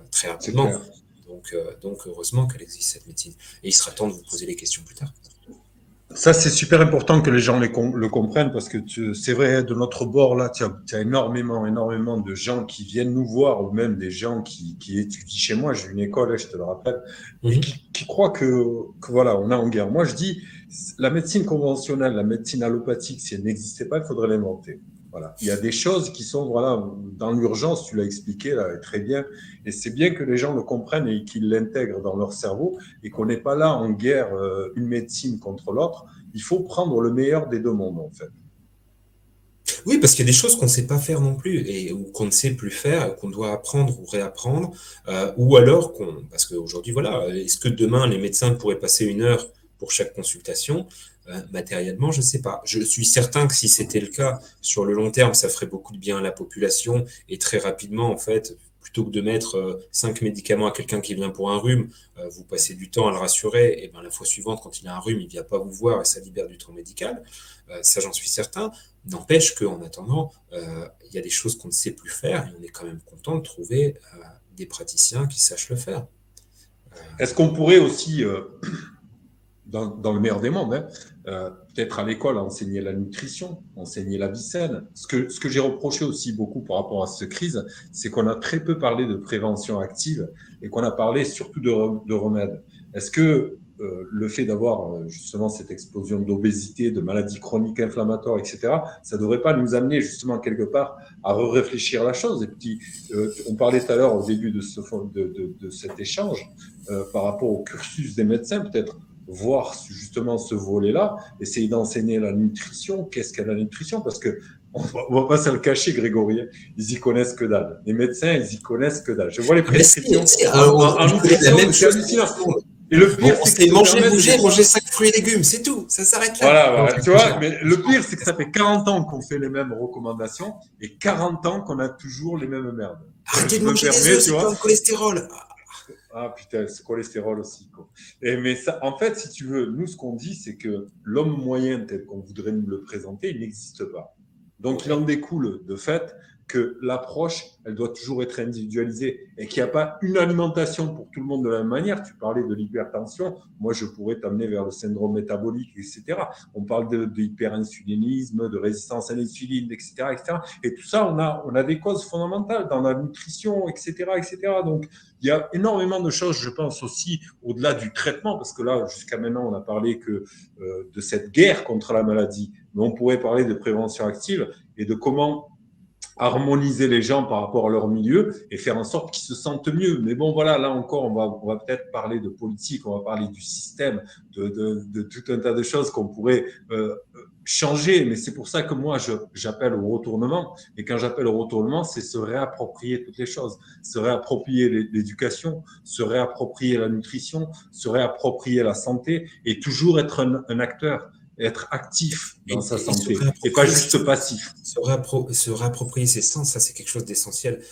très c'est rapidement. clair. Donc, heureusement qu'elle existe, cette médecine. Et il sera temps de vous poser les questions plus tard. Ça, c'est super important que les gens le comprennent parce que c'est vrai, de notre bord, là, tu as énormément de gens qui viennent nous voir ou même des gens qui étudient chez moi. J'ai une école, je te le rappelle, et Mhm. qui croient que voilà, on est en guerre. Moi, je dis, la médecine conventionnelle, la médecine allopathique, si elle n'existait pas, il faudrait l'inventer. Voilà. Il y a des choses qui sont, voilà, dans l'urgence, tu l'as expliqué là, très bien. Et c'est bien que les gens le comprennent et qu'ils l'intègrent dans leur cerveau et qu'on n'est pas là en guerre, une médecine contre l'autre. Il faut prendre le meilleur des deux mondes, en fait. Oui, parce qu'il y a des choses qu'on ne sait pas faire non plus, et ou qu'on ne sait plus faire, qu'on doit apprendre ou réapprendre, ou alors parce qu'aujourd'hui, voilà, est-ce que demain les médecins pourraient passer 1 heure pour chaque consultation? Matériellement, je ne sais pas. Je suis certain que si c'était le cas, sur le long terme, ça ferait beaucoup de bien à la population, et très rapidement, en fait, plutôt que de mettre 5 médicaments à quelqu'un qui vient pour un rhume, vous passez du temps à le rassurer, et ben la fois suivante, quand il a un rhume, il ne vient pas vous voir et ça libère du temps médical. Ça, j'en suis certain. N'empêche qu'en attendant, il y a des choses qu'on ne sait plus faire et on est quand même content de trouver des praticiens qui sachent le faire. Est-ce qu'on pourrait aussi, dans le meilleur des mondes, hein, peut-être à l'école, enseigner la nutrition, enseigner la vie saine. Ce que j'ai reproché aussi beaucoup par rapport à cette crise, c'est qu'on a très peu parlé de prévention active et qu'on a parlé surtout de remèdes. Est-ce que le fait d'avoir justement cette explosion d'obésité, de maladies chroniques inflammatoires, etc., ça ne devrait pas nous amener justement quelque part à réfléchir la chose? Et puis, on parlait tout à l'heure au début de cet échange par rapport au cursus des médecins, peut-être voir justement ce volet-là, essayer d'enseigner la nutrition. Qu'est-ce qu'est la nutrition? Parce que on va pas se le cacher, Grégory. Ils y connaissent que dalle. Les médecins, ils y connaissent que dalle. Je vois les Ah, mais si, prescriptions si, en on connaît la nutrition, même c'est chose que hallucinant. tout le monde. Et le pire, On c'est que sait ça manger, permet bouger, de... manger 5 fruits et légumes, c'est tout, ça s'arrête là. Voilà, Non, voilà, c'est tu pas vois, cher. mais le pire, c'est que ça fait 40 ans qu'on fait les mêmes recommandations et 40 ans qu'on a toujours les mêmes merdes. Arrêtez Je de me manger des permets, œufs, tu c'est plein vois. de cholestérol. Ah putain, ce cholestérol aussi, quoi. Mais ça, en fait, si tu veux, nous, ce qu'on dit, c'est que l'homme moyen tel qu'on voudrait nous le présenter, il n'existe pas. Donc, il en Ouais. découle de fait que l'approche, elle doit toujours être individualisée et qu'il n'y a pas une alimentation pour tout le monde de la même manière. Tu parlais de l'hypertension, moi, je pourrais t'amener vers le syndrome métabolique, etc. On parle de hyperinsulinisme, de résistance à l'insuline, etc., etc. Et tout ça, on a des causes fondamentales dans la nutrition, etc., etc. Donc, il y a énormément de choses, je pense aussi, au-delà du traitement, parce que là, jusqu'à maintenant, on a parlé que de cette guerre contre la maladie, mais on pourrait parler de prévention active et de comment harmoniser les gens par rapport à leur milieu et faire en sorte qu'ils se sentent mieux. Mais bon, voilà, là encore, on va peut-être parler de politique, on va parler du système, de tout un tas de choses qu'on pourrait changer. Mais c'est pour ça que moi, j'appelle au retournement. Et quand j'appelle au retournement, c'est se réapproprier toutes les choses, se réapproprier l'éducation, se réapproprier la nutrition, se réapproprier la santé et toujours être un acteur, être actif dans sa Et se santé et pas réapproprier juste passif. se réapproprier ses sens, ça c'est quelque chose d'essentiel.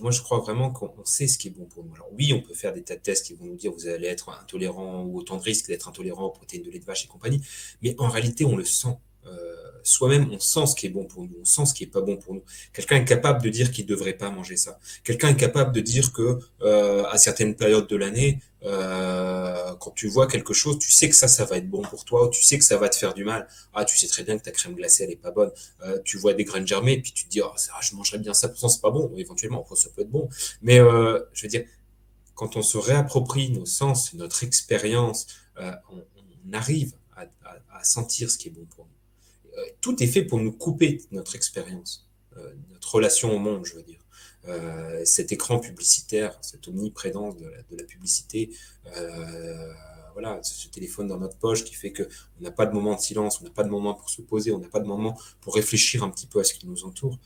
Moi, je crois vraiment qu'on sait ce qui est bon pour nous. Alors oui, on peut faire des tas de tests qui vont nous dire vous allez être intolérant ou autant de risques d'être intolérant aux protéines de lait de vache et compagnie, mais en réalité, on le sent. Soi-même, on sent ce qui est bon pour nous, on sent ce qui est pas bon pour nous. Quelqu'un est capable de dire qu'il ne devrait pas manger ça. Quelqu'un est capable de dire que à certaines périodes de l'année, quand tu vois quelque chose, tu sais que ça va être bon pour toi, tu sais que ça va te faire du mal. Ah, tu sais très bien que ta crème glacée, elle est pas bonne. Tu vois des graines germer, puis tu te dis, oh, je mangerais bien ça, pourtant c'est pas bon. Éventuellement, ça peut être bon. Mais je veux dire, quand on se réapproprie nos sens, notre expérience, on arrive à sentir ce qui est bon pour nous. Tout est fait pour nous couper notre expérience, notre relation au monde, je veux dire. Cet écran publicitaire, cette omniprésence de la publicité, voilà, ce téléphone dans notre poche qui fait qu'on n'a pas de moment de silence, on n'a pas de moment pour se poser, on n'a pas de moment pour réfléchir un petit peu à ce qui nous entoure.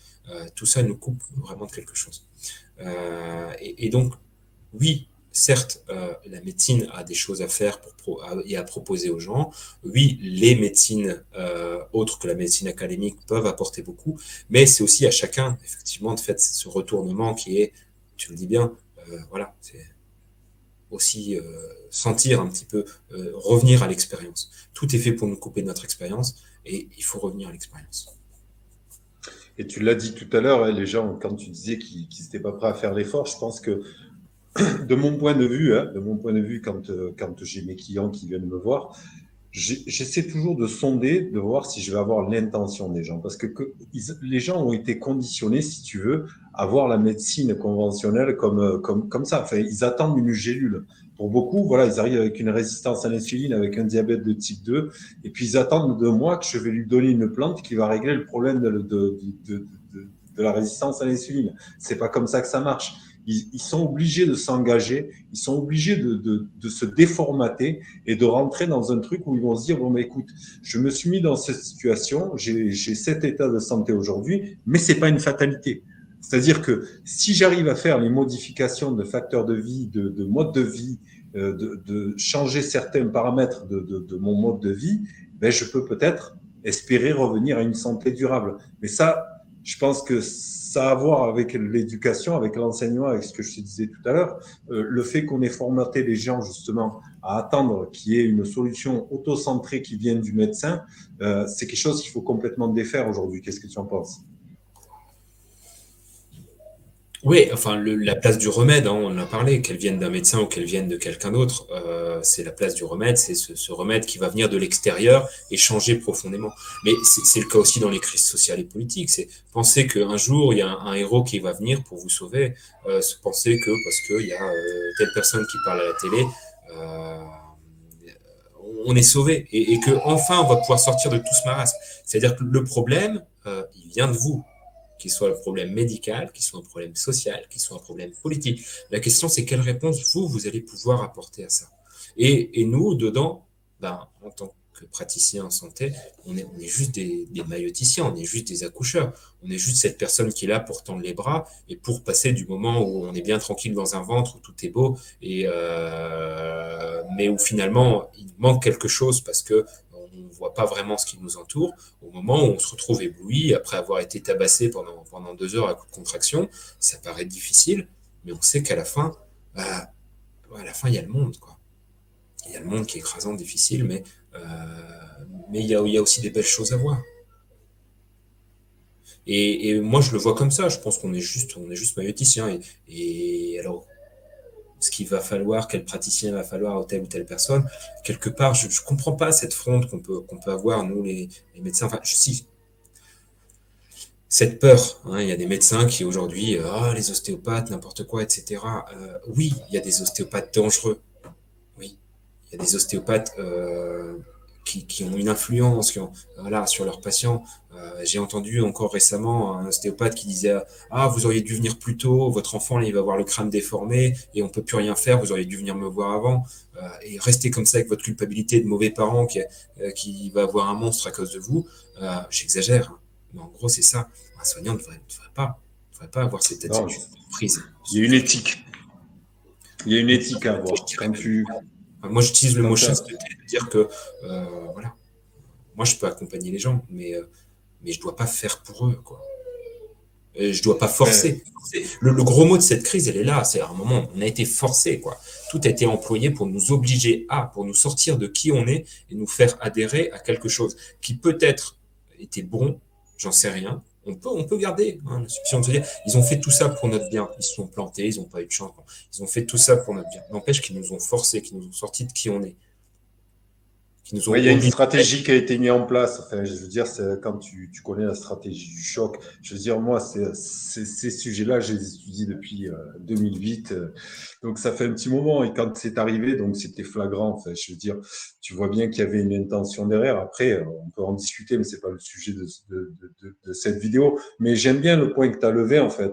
Tout ça nous coupe vraiment de quelque chose. Et donc, oui, certes, la médecine a des choses à faire et à proposer aux gens. Oui, les médecines autres que la médecine académique peuvent apporter beaucoup, mais c'est aussi à chacun, effectivement, de faire ce retournement qui est, tu le dis bien, voilà, c'est aussi sentir un petit peu, revenir à l'expérience. Tout est fait pour nous couper de notre expérience et il faut revenir à l'expérience. Et tu l'as dit tout à l'heure, hein, les gens, quand tu disais qu'ils n'étaient pas prêts à faire l'effort, je pense que de mon point de vue, hein, de mon point de vue, quand j'ai mes clients qui viennent me voir, j'essaie toujours de sonder, de voir si je vais avoir l'intention des gens. Parce que les gens ont été conditionnés, si tu veux, à voir la médecine conventionnelle comme ça. Enfin, ils attendent une gélule. Pour beaucoup, voilà, ils arrivent avec une résistance à l'insuline, avec un diabète de type 2, et puis ils attendent de moi que je vais lui donner une plante qui va régler le problème de la résistance à l'insuline. C'est pas comme ça que ça marche. Ils sont obligés de s'engager, ils sont obligés de se déformater et de rentrer dans un truc où ils vont se dire, bon, mais écoute, je me suis mis dans cette situation, j'ai cet état de santé aujourd'hui, mais c'est pas une fatalité. C'est-à-dire que si j'arrive à faire les modifications de facteurs de vie, de mode de vie, de changer certains paramètres de mon mode de vie, ben je peux peut-être espérer revenir à une santé durable. Mais ça, je pense que ça a à voir avec l'éducation, avec l'enseignement, avec ce que je te disais tout à l'heure. Le fait qu'on ait formaté les gens justement à attendre qu'il y ait une solution auto-centrée qui vienne du médecin, c'est quelque chose qu'il faut complètement défaire aujourd'hui. Qu'est-ce que tu en penses? Oui, enfin, la place du remède, hein, on en a parlé, qu'elle vienne d'un médecin ou qu'elle vienne de quelqu'un d'autre, c'est la place du remède, c'est ce remède qui va venir de l'extérieur et changer profondément. Mais c'est le cas aussi dans les crises sociales et politiques. C'est penser qu'un jour, il y a un héros qui va venir pour vous sauver, penser que parce qu'il y a telle personne qui parle à la télé, euh, on est sauvé et que enfin on va pouvoir sortir de tout ce marasme. C'est-à-dire que le problème, il vient de vous, qu'il soit un problème médical, qu'il soit un problème social, qu'il soit un problème politique. La question, c'est quelle réponse vous allez pouvoir apporter à ça. Et nous, dedans, ben, en tant que praticien en santé, on est juste des mailloticiens, on est juste des accoucheurs. On est juste cette personne qui est là pour tendre les bras et pour passer du moment où on est bien tranquille dans un ventre, où tout est beau, mais où finalement il manque quelque chose parce que on ne voit pas vraiment ce qui nous entoure, au moment où on se retrouve ébloui, après avoir été tabassé pendant 2 heures à coup de contraction, ça paraît difficile, mais on sait qu'à la fin, il y a le monde, quoi. Il y a le monde qui est écrasant, difficile, mais il y a aussi des belles choses à voir. Et moi, je le vois comme ça. Je pense on est juste maïoticien. Et alors, ce qu'il va falloir, quel praticien va falloir à telle ou telle personne, quelque part, je ne comprends pas cette fronde qu'on peut avoir, nous, les médecins. Enfin, si, cette peur, hein, il y a des médecins qui aujourd'hui, les ostéopathes, n'importe quoi, etc. Oui, il y a des ostéopathes dangereux. Oui, il y a des ostéopathes qui ont une influence voilà, sur leurs patients. J'ai entendu encore récemment un ostéopathe qui disait vous auriez dû venir plus tôt, votre enfant là, il va avoir le crâne déformé et on peut plus rien faire, vous auriez dû venir me voir avant. Et rester comme ça avec votre culpabilité de mauvais parent qui va avoir un monstre à cause de vous, j'exagère, hein, mais en gros c'est ça. Un soignant ne devrait pas avoir cette Non, attitude prise. il y a une éthique. Il y a une éthique à avoir. Moi, j'utilise le mot Quand t'as- chasteté, de dire que, voilà, moi, je peux accompagner les gens, mais je dois pas faire pour eux, quoi. Et je dois pas ben, forcer. Le gros mot de cette crise, elle est là. C'est à un moment, on a été forcé, quoi. Tout a été employé pour nous obliger pour nous sortir de qui on est et nous faire adhérer à quelque chose qui peut-être était bon, j'en sais rien. On peut garder hein, la suspicion de se dire, ils ont fait tout ça pour notre bien. Ils se sont plantés, ils n'ont pas eu de chance. Ils ont fait tout ça pour notre bien. N'empêche qu'ils nous ont forcés, qu'ils nous ont sortis de qui on est, qu'ils nous ouais, ont il y a une obligés. stratégie qui a été mise en place. Enfin, je veux dire, quand tu connais la stratégie du choc, je veux dire, moi, ces sujets-là, je les étudie depuis 2008. Donc, ça fait un petit moment. Et quand c'est arrivé, donc c'était flagrant. Enfin, je veux dire, tu vois bien qu'il y avait une intention derrière. Après, on peut en discuter, mais c'est pas le sujet de cette vidéo. Mais j'aime bien le point que tu as levé, en fait.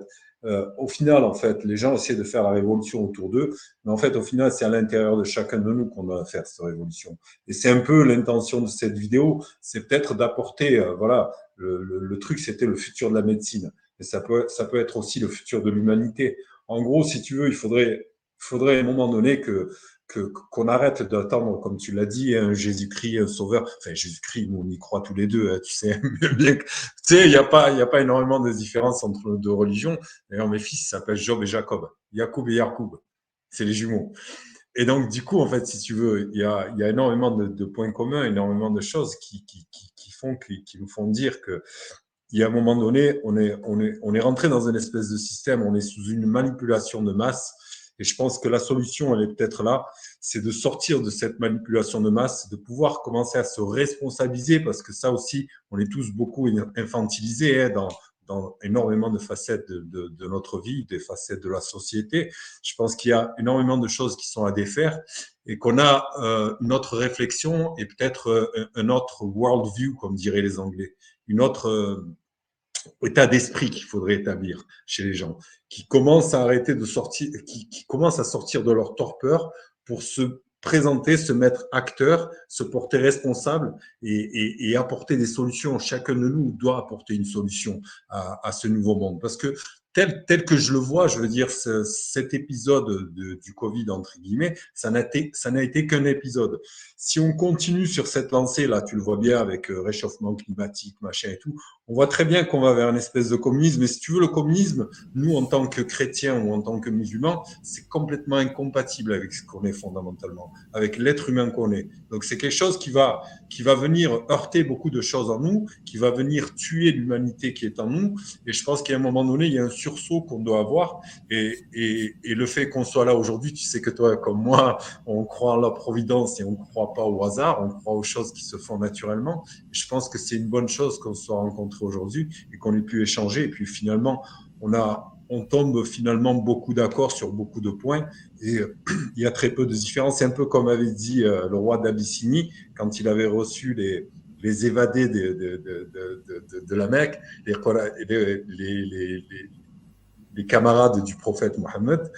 Au final, en fait, les gens essaient de faire la révolution autour d'eux, mais en fait, au final, c'est à l'intérieur de chacun de nous qu'on doit faire cette révolution. Et c'est un peu l'intention de cette vidéo, c'est peut-être d'apporter, voilà, le truc, c'était le futur de la médecine. Mais ça peut être aussi le futur de l'humanité. En gros, si tu veux, faudrait à un moment donné qu'on arrête d'attendre, comme tu l'as dit, un Jésus-Christ, un sauveur. Enfin, Jésus-Christ, nous, on y croit tous les deux, hein, tu sais bien que, tu sais, il y a pas énormément de différence entre nos deux religions. D'ailleurs, mes fils s'appellent Job et Jacob. Yacoub et Yacoub. C'est les jumeaux. Et donc, du coup, en fait, si tu veux, il y a énormément de points communs, énormément de choses qui nous font dire que, il y a un moment donné, on est rentré dans une espèce de système, on est sous une manipulation de masse. Et je pense que la solution, elle est peut-être là, c'est de sortir de cette manipulation de masse, de pouvoir commencer à se responsabiliser, parce que ça aussi, on est tous beaucoup infantilisés hein, dans énormément de facettes de notre vie, des facettes de la société. Je pense qu'il y a énormément de choses qui sont à défaire et qu'on a notre réflexion et peut-être un autre world view, comme diraient les Anglais, une autre état d'esprit qu'il faudrait établir chez les gens, qui commencent à arrêter de sortir, qui commencent à sortir de leur torpeur pour se présenter, se mettre acteur, se porter responsable et apporter des solutions. Chacun de nous doit apporter une solution à ce nouveau monde. Parce que tel que je le vois, je veux dire, cet épisode du Covid, entre guillemets, ça n'a été qu'un épisode. Si on continue sur cette lancée-là, tu le vois bien avec réchauffement climatique, machin et tout, on voit très bien qu'on va vers une espèce de communisme. Et si tu veux, le communisme, nous, en tant que chrétiens ou en tant que musulmans, c'est complètement incompatible avec ce qu'on est fondamentalement, avec l'être humain qu'on est. Donc, c'est quelque chose qui va venir heurter beaucoup de choses en nous, qui va venir tuer l'humanité qui est en nous. Et je pense qu'à un moment donné, il y a un sursaut qu'on doit avoir. Et le fait qu'on soit là aujourd'hui, tu sais que toi, comme moi, on croit en la providence et on ne croit pas au hasard, on croit aux choses qui se font naturellement. Et je pense que c'est une bonne chose qu'on se soit rencontrés aujourd'hui et qu'on ait pu échanger. Et puis finalement, on tombe finalement beaucoup d'accord sur beaucoup de points et il y a très peu de différences. C'est un peu comme avait dit le roi d'Abyssinie quand il avait reçu les évadés de la Mecque, les camarades du prophète Mohammed,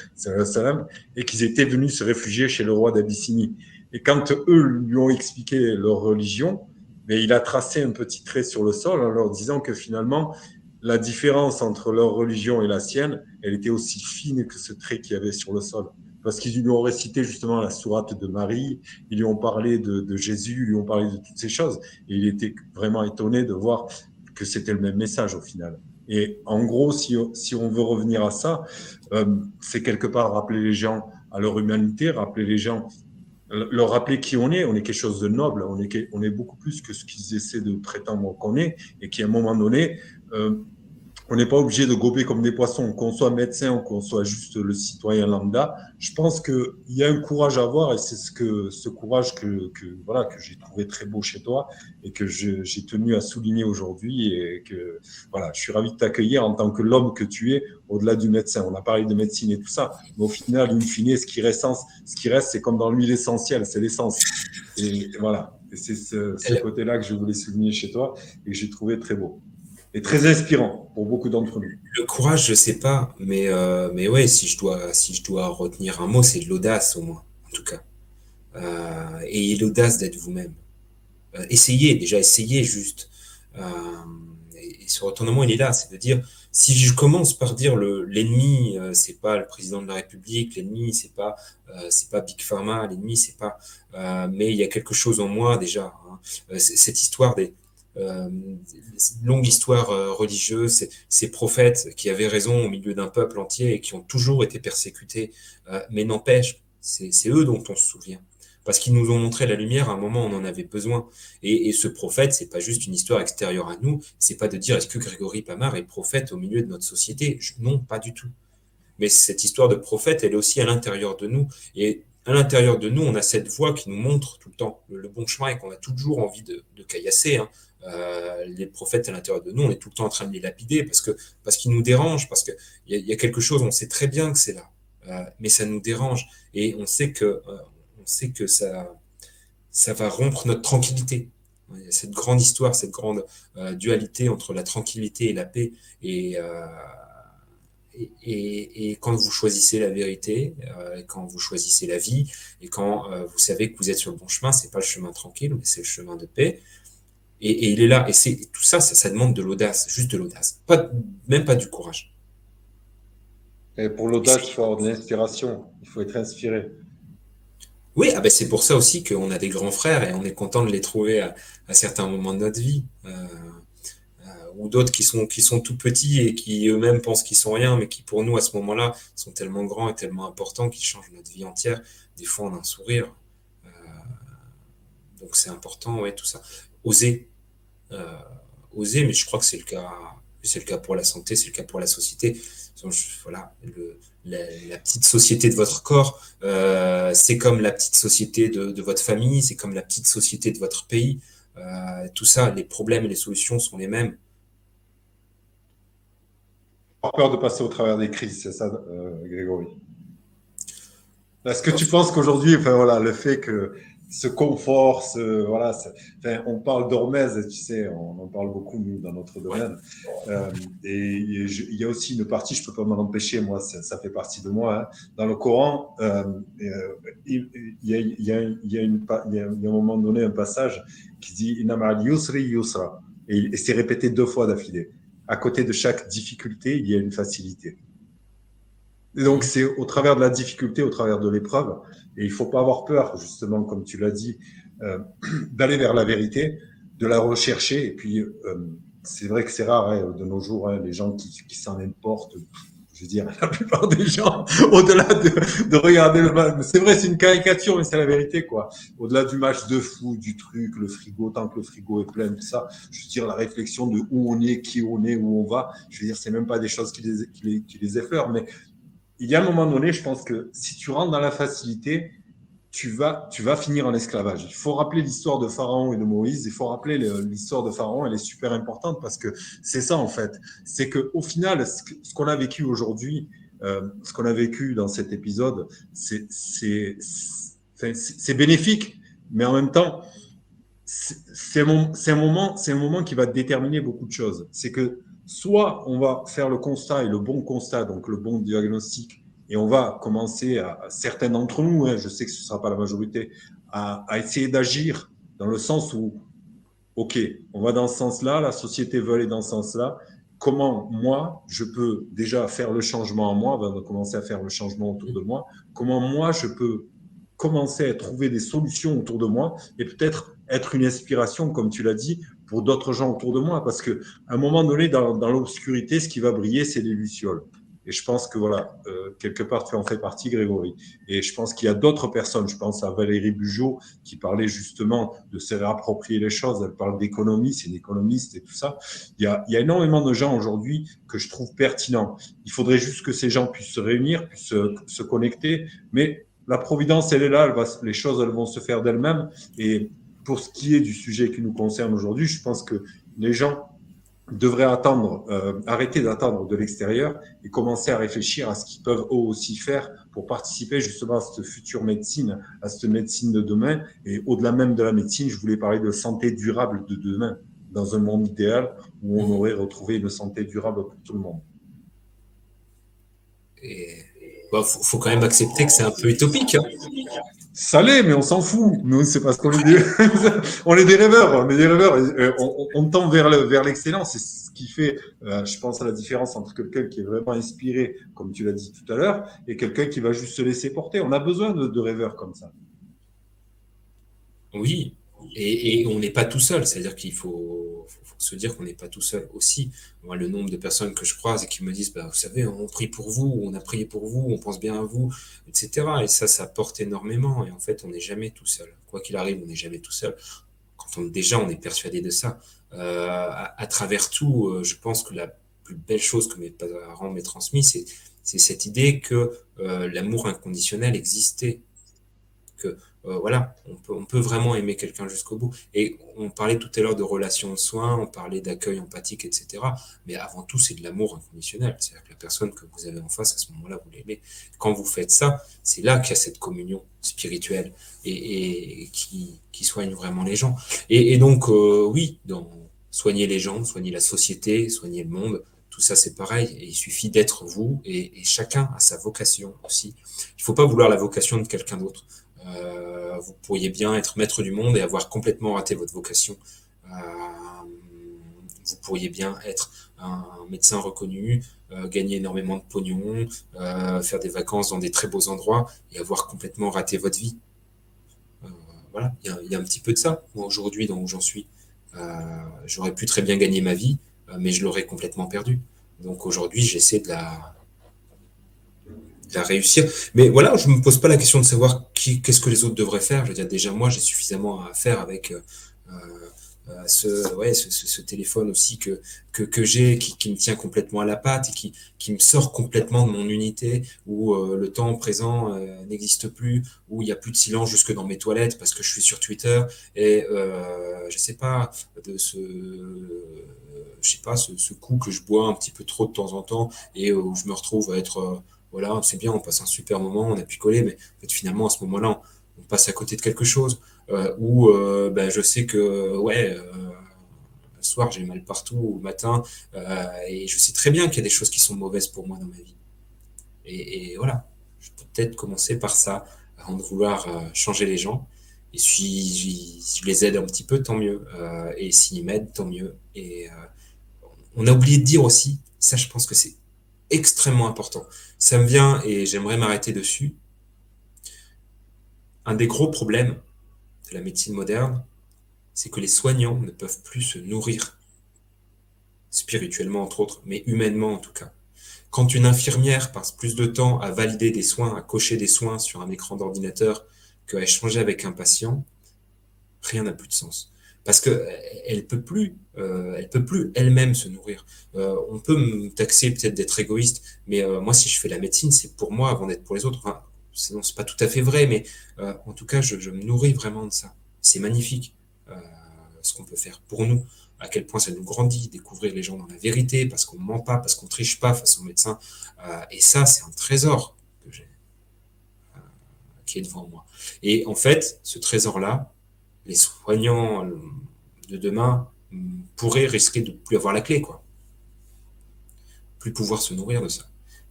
et qu'ils étaient venus se réfugier chez le roi d'Abyssinie. Et quand eux lui ont expliqué leur religion, mais il a tracé un petit trait sur le sol en leur disant que finalement, la différence entre leur religion et la sienne, elle était aussi fine que ce trait qu'il y avait sur le sol. Parce qu'ils lui ont récité justement la sourate de Marie, ils lui ont parlé de Jésus, ils lui ont parlé de toutes ces choses. Et il était vraiment étonné de voir que c'était le même message au final. Et en gros, si on veut revenir à ça, c'est quelque part rappeler les gens à leur humanité, rappeler les gens, leur rappeler qui on est quelque chose de noble, on est beaucoup plus que ce qu'ils essaient de prétendre qu'on est, et qu'à un moment donné, on n'est pas obligé de gober comme des poissons, qu'on soit médecin ou qu'on soit juste le citoyen lambda. Je pense qu'il y a un courage à avoir, et c'est ce courage voilà, que j'ai trouvé très beau chez toi et que j'ai tenu à souligner aujourd'hui, et que voilà, je suis ravi de t'accueillir en tant que l'homme que tu es, au-delà du médecin. On a parlé de médecine et tout ça, mais au final, in fine, ce qui reste, c'est comme dans l'huile essentielle, c'est l'essence. Et voilà, et c'est ce côté-là que je voulais souligner chez toi et que j'ai trouvé très beau et très inspirant pour beaucoup d'entre nous. Le courage, je sais pas, mais ouais, si je dois retenir un mot, c'est de l'audace au moins, en tout cas. Ayez l'audace d'être vous-même. Essayez juste. Euh, et ce retournement, il est là, c'est de dire, si je commence par dire l'ennemi, c'est pas le président de la République, l'ennemi, c'est pas Big Pharma, l'ennemi, c'est pas, mais il y a quelque chose en moi déjà. Hein. Cette histoire euh, longue histoire religieuse, ces prophètes qui avaient raison au milieu d'un peuple entier et qui ont toujours été persécutés, mais n'empêche, c'est eux dont on se souvient parce qu'ils nous ont montré la lumière à un moment où on en avait besoin. Et ce prophète, c'est pas juste une histoire extérieure à nous, c'est pas de dire est-ce que Grégory Pamar est prophète au milieu de notre société. Non, pas du tout. Mais cette histoire de prophète, elle est aussi à l'intérieur de nous. Et à l'intérieur de nous, on a cette voix qui nous montre tout le temps le bon chemin et qu'on a toujours envie de caillasser. Hein. Les prophètes à l'intérieur de nous, on est tout le temps en train de les lapider parce qu'ils nous dérangent, parce qu'il y a quelque chose, on sait très bien que c'est là, mais ça nous dérange et on sait que ça va rompre notre tranquillité. Il y a cette grande histoire, cette grande dualité entre la tranquillité et la paix. Et, euh, et quand vous choisissez la vérité, quand vous choisissez la vie, et quand vous savez que vous êtes sur le bon chemin, c'est pas le chemin tranquille, mais c'est le chemin de paix. Et il est là. Et c'est tout ça, ça demande de l'audace, juste de l'audace, même pas du courage. Et pour l'audace, il faut avoir de l'inspiration, il faut être inspiré. Oui, ah ben c'est pour ça aussi qu'on a des grands frères et on est content de les trouver à certains moments de notre vie. Ou d'autres qui sont tout petits et qui eux-mêmes pensent qu'ils sont rien, mais qui pour nous à ce moment-là sont tellement grands et tellement importants qu'ils changent notre vie entière. Des fois, on a un sourire. Euh, donc c'est important, ouais, tout ça. Oser, euh, oser, mais je crois que c'est le cas pour la santé, c'est le cas pour la société. Voilà, la petite société de votre corps, c'est comme la petite société de votre famille, c'est comme la petite société de votre pays. Tout ça, les problèmes et les solutions sont les mêmes. Pas peur de passer au travers des crises, c'est ça, Grégory. Est-ce que tu penses qu'aujourd'hui, enfin voilà, le fait que ce confort, voilà, enfin, on parle d'hormèse, tu sais, on en parle beaucoup nous dans notre Ouais. domaine, il y a aussi une partie, je peux pas m'en empêcher, moi, ça fait partie de moi. Hein. Dans le Coran, il y a un moment donné un passage qui dit Inna ma'al yusri yusra, et c'est répété 2 fois d'affilée. À côté de chaque difficulté, il y a une facilité. Et donc, c'est au travers de la difficulté, au travers de l'épreuve, et il ne faut pas avoir peur, justement, comme tu l'as dit, euh, d'aller vers la vérité, de la rechercher. Et puis, c'est vrai que c'est rare hein, de nos jours, hein, les gens qui s'en importent. Je veux dire, la plupart des gens, au-delà de regarder le match, c'est vrai, c'est une caricature, mais c'est la vérité, quoi. Au-delà du match de foot, du truc, le frigo, tant que le frigo est plein, tout ça, je veux dire, la réflexion de où on est, qui on est, où on va, je veux dire, c'est même pas des choses qui les effleurent, mais il y a un moment donné, je pense que si tu rentres dans la facilité, tu vas finir en esclavage. Il faut rappeler l'histoire de Pharaon et de Moïse. Il faut rappeler l'histoire de Pharaon. Elle est super importante parce que c'est ça, en fait. C'est qu'au final, ce qu'on a vécu aujourd'hui, ce qu'on a vécu dans cet épisode, c'est bénéfique, mais en même temps, c'est un moment qui va déterminer beaucoup de choses. C'est que soit on va faire le constat et le bon constat, donc le bon diagnostic, et on va commencer certains d'entre nous, hein, je sais que ce ne sera pas la majorité, à essayer d'agir dans le sens où, OK, on va dans ce sens-là, la société veut aller dans ce sens-là. Comment moi, je peux déjà faire le changement en moi, avant de commencer à faire le changement autour de moi, comment moi, je peux commencer à trouver des solutions autour de moi et peut-être être une inspiration, comme tu l'as dit, pour d'autres gens autour de moi. Parce qu'à un moment donné, dans l'obscurité, ce qui va briller, c'est les lucioles. Et je pense que voilà, quelque part, tu en fais partie, Grégory. Et je pense qu'il y a d'autres personnes. Je pense à Valérie Bugeaud qui parlait justement de se réapproprier les choses. Elle parle d'économie, c'est une économiste et tout ça. Il y a énormément de gens aujourd'hui que je trouve pertinents. Il faudrait juste que ces gens puissent se réunir, puissent se connecter. Mais la providence, elle est là. Les choses, elles vont se faire d'elles-mêmes. Et pour ce qui est du sujet qui nous concerne aujourd'hui, je pense que les gens devraient arrêter d'attendre de l'extérieur et commencer à réfléchir à ce qu'ils peuvent eux aussi faire pour participer justement à cette future médecine, à cette médecine de demain. Et au-delà même de la médecine, je voulais parler de santé durable de demain, dans un monde idéal où on aurait retrouvé une santé durable pour tout le monde. Et bon, faut quand même accepter que c'est un peu utopique. Hein. Ça l'est, mais on s'en fout. Nous, c'est parce qu'on est on est des rêveurs. On est des rêveurs. On tend vers l'excellence. C'est ce qui fait, je pense, à la différence entre quelqu'un qui est vraiment inspiré, comme tu l'as dit tout à l'heure, et quelqu'un qui va juste se laisser porter. On a besoin de rêveurs comme ça. Oui, et on n'est pas tout seul, c'est-à-dire qu'il faut se dire qu'on n'est pas tout seul aussi. Moi, le nombre de personnes que je croise et qui me disent, bah, vous savez, on prie pour vous, on a prié pour vous, on pense bien à vous, etc. Et ça porte énormément. Et en fait, on n'est jamais tout seul. Quoi qu'il arrive, on n'est jamais tout seul. Déjà, on est persuadé de ça. À travers tout, je pense que la plus belle chose que mes parents m'aient transmis, c'est cette idée que l'amour inconditionnel existait, que voilà, on peut vraiment aimer quelqu'un jusqu'au bout. Et on parlait tout à l'heure de relations de soins, on parlait d'accueil empathique, etc. Mais avant tout, c'est de l'amour inconditionnel. C'est-à-dire que la personne que vous avez en face, à ce moment-là, vous l'aimez. Quand vous faites ça, c'est là qu'il y a cette communion spirituelle et qui soigne vraiment les gens. Et donc, oui, dans soigner les gens, soigner la société, soigner le monde, tout ça, c'est pareil. Et il suffit d'être vous et chacun a sa vocation aussi. Il ne faut pas vouloir la vocation de quelqu'un d'autre. Vous pourriez bien être maître du monde et avoir complètement raté votre vocation. Vous pourriez bien être un médecin reconnu, gagner énormément de pognon, faire des vacances dans des très beaux endroits et avoir complètement raté votre vie. Voilà, il y a un petit peu de ça. Moi, aujourd'hui, dans où j'en suis, j'aurais pu très bien gagner ma vie, mais je l'aurais complètement perdue. Donc aujourd'hui, j'essaie de la réussir. Mais voilà, je me pose pas la question de savoir qu'est-ce que les autres devraient faire. Je veux dire, déjà, moi, j'ai suffisamment à faire avec ce téléphone aussi que j'ai, qui me tient complètement à la patte et qui me sort complètement de mon unité, où le temps présent n'existe plus, où il n'y a plus de silence jusque dans mes toilettes parce que je suis sur Twitter et je sais pas, je sais pas, ce coup que je bois un petit peu trop de temps en temps et où je me retrouve à être voilà, c'est bien, on passe un super moment, on a picolé, mais en fait, finalement, à ce moment-là, on passe à côté de quelque chose. Où ben, je sais que, ouais, le soir, j'ai mal partout, au matin, et je sais très bien qu'il y a des choses qui sont mauvaises pour moi dans ma vie. Et voilà, je peux peut-être commencer par ça, avant de vouloir changer les gens. Et si je les aide un petit peu, tant mieux. Et s'ils m'aident, tant mieux. Et on a oublié de dire aussi, ça, je pense que c'est extrêmement important. Ça me vient et j'aimerais m'arrêter dessus. Un des gros problèmes de la médecine moderne, c'est que les soignants ne peuvent plus se nourrir, spirituellement entre autres, mais humainement en tout cas. Quand une infirmière passe plus de temps à valider des soins, à cocher des soins sur un écran d'ordinateur qu'à échanger avec un patient, rien n'a plus de sens. Parce que elle peut plus elle-même se nourrir. On peut me taxer peut-être d'être égoïste, mais moi, si je fais la médecine, c'est pour moi avant d'être pour les autres. Enfin, sinon, c'est pas tout à fait vrai, mais en tout cas, je me nourris vraiment de ça. C'est magnifique ce qu'on peut faire pour nous, à quel point ça nous grandit, découvrir les gens dans la vérité, parce qu'on ne ment pas, parce qu'on ne triche pas face au médecin. Et ça, c'est un trésor que j'ai, qui est devant moi. Et en fait, ce trésor-là, les soignants de demain pourraient risquer de plus avoir la clé, quoi. Plus pouvoir se nourrir de ça.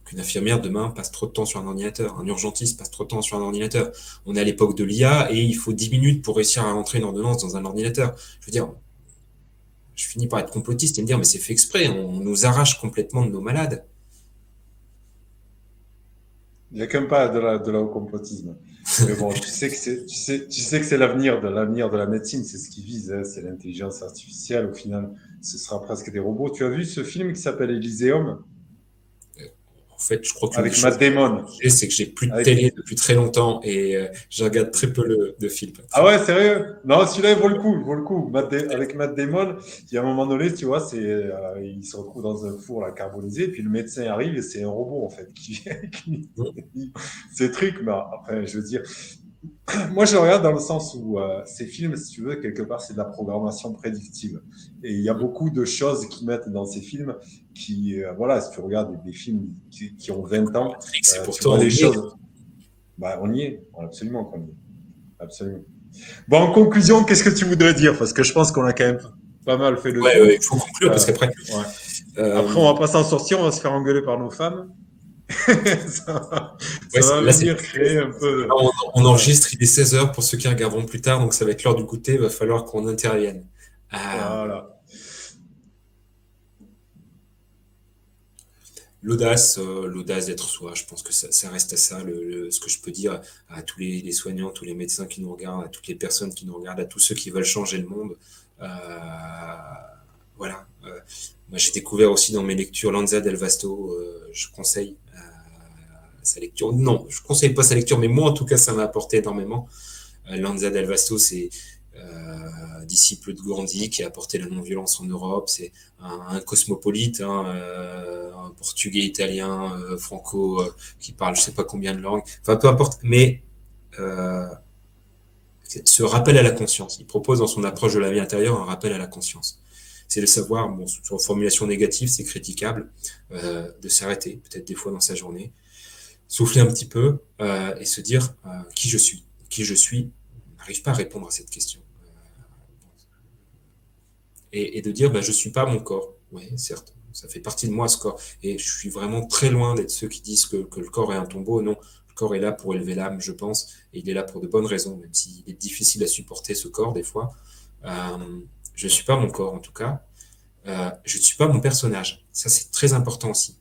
qu'une infirmière demain passe trop de temps sur un ordinateur, un urgentiste passe trop de temps sur un ordinateur. On est à l'époque de l'IA et il faut 10 minutes pour réussir à rentrer une ordonnance dans un ordinateur. Je veux dire, je finis par être complotiste et me dire, mais c'est fait exprès, on nous arrache complètement de nos malades. Il n'y a qu'un pas de la au complotisme. Mais bon, tu sais que c'est l'avenir de la médecine, c'est ce qui vise, hein, c'est l'intelligence artificielle. Au final, ce sera presque des robots. Tu as vu ce film qui s'appelle Elysium En fait, je crois qu'une des avec choses Matt Damon? c'est que j'ai plus de Avec... télé depuis très longtemps et je regarde très peu de films. Ah ouais, sérieux? Non, celui-là, il vaut le coup, il vaut le coup. Avec Matt Damon, il y a un moment donné, tu vois, il se retrouve dans un four là, carbonisé, puis le médecin arrive et c'est un robot, en fait, qui dit ces trucs. Mais après, je veux dire, moi, je le regarde dans le sens où ces films, si tu veux, quelque part, c'est de la programmation prédictive. Et il y a beaucoup de choses qu'ils mettent dans ces films qui, voilà, si tu regardes des films qui ont 20 ans, C'est tu vois pourtant des on y est. choses. Bah, on y est, absolument qu'on y est. Absolument. Bon, en conclusion, qu'est-ce que tu voudrais dire? Parce que je pense qu'on a quand même pas mal fait le Ouais, tour. il faut conclure parce qu'après, Ouais. Après, euh, on va pas s'en sortir, on va se faire engueuler par nos femmes. ça, ouais, ça va là, c'est venir créer un peu. on Ouais. enregistre, il est 16 heures pour ceux qui regarderont plus tard, donc ça va être l'heure du goûter, il va falloir qu'on intervienne. Euh, Voilà. l'audace d'être soi, je pense que ça reste à ça, ce que je peux dire à tous les soignants, tous les médecins qui nous regardent, à toutes les personnes qui nous regardent, à tous ceux qui veulent changer le monde. Euh, voilà. Moi, j'ai découvert aussi dans mes lectures Lanza del Vasto, je conseille sa lecture. Non, je conseille pas sa lecture, mais moi, en tout cas, ça m'a apporté énormément. Lanza del Vasto, c'est disciple de Gandhi qui a apporté la non-violence en Europe. C'est un cosmopolite, hein, un portugais, italien, franco, qui parle je sais pas combien de langues. Enfin, peu importe. Mais ce rappel à la conscience. Il propose dans son approche de la vie intérieure un rappel à la conscience. C'est de savoir, bon, sur formulation négative, c'est critiquable, de s'arrêter, peut-être des fois dans sa journée, souffler un petit peu et se dire qui je suis. Qui je suis, on n'arrive pas à répondre à cette question. Et de dire, bah, je suis pas mon corps. Oui, certes, ça fait partie de moi ce corps. Et je suis vraiment très loin d'être ceux qui disent que le corps est un tombeau. Non, le corps est là pour élever l'âme, je pense, et il est là pour de bonnes raisons, même s'il est difficile à supporter ce corps des fois. Je suis pas mon corps en tout cas. Je ne suis pas mon personnage. Ça, c'est très important aussi.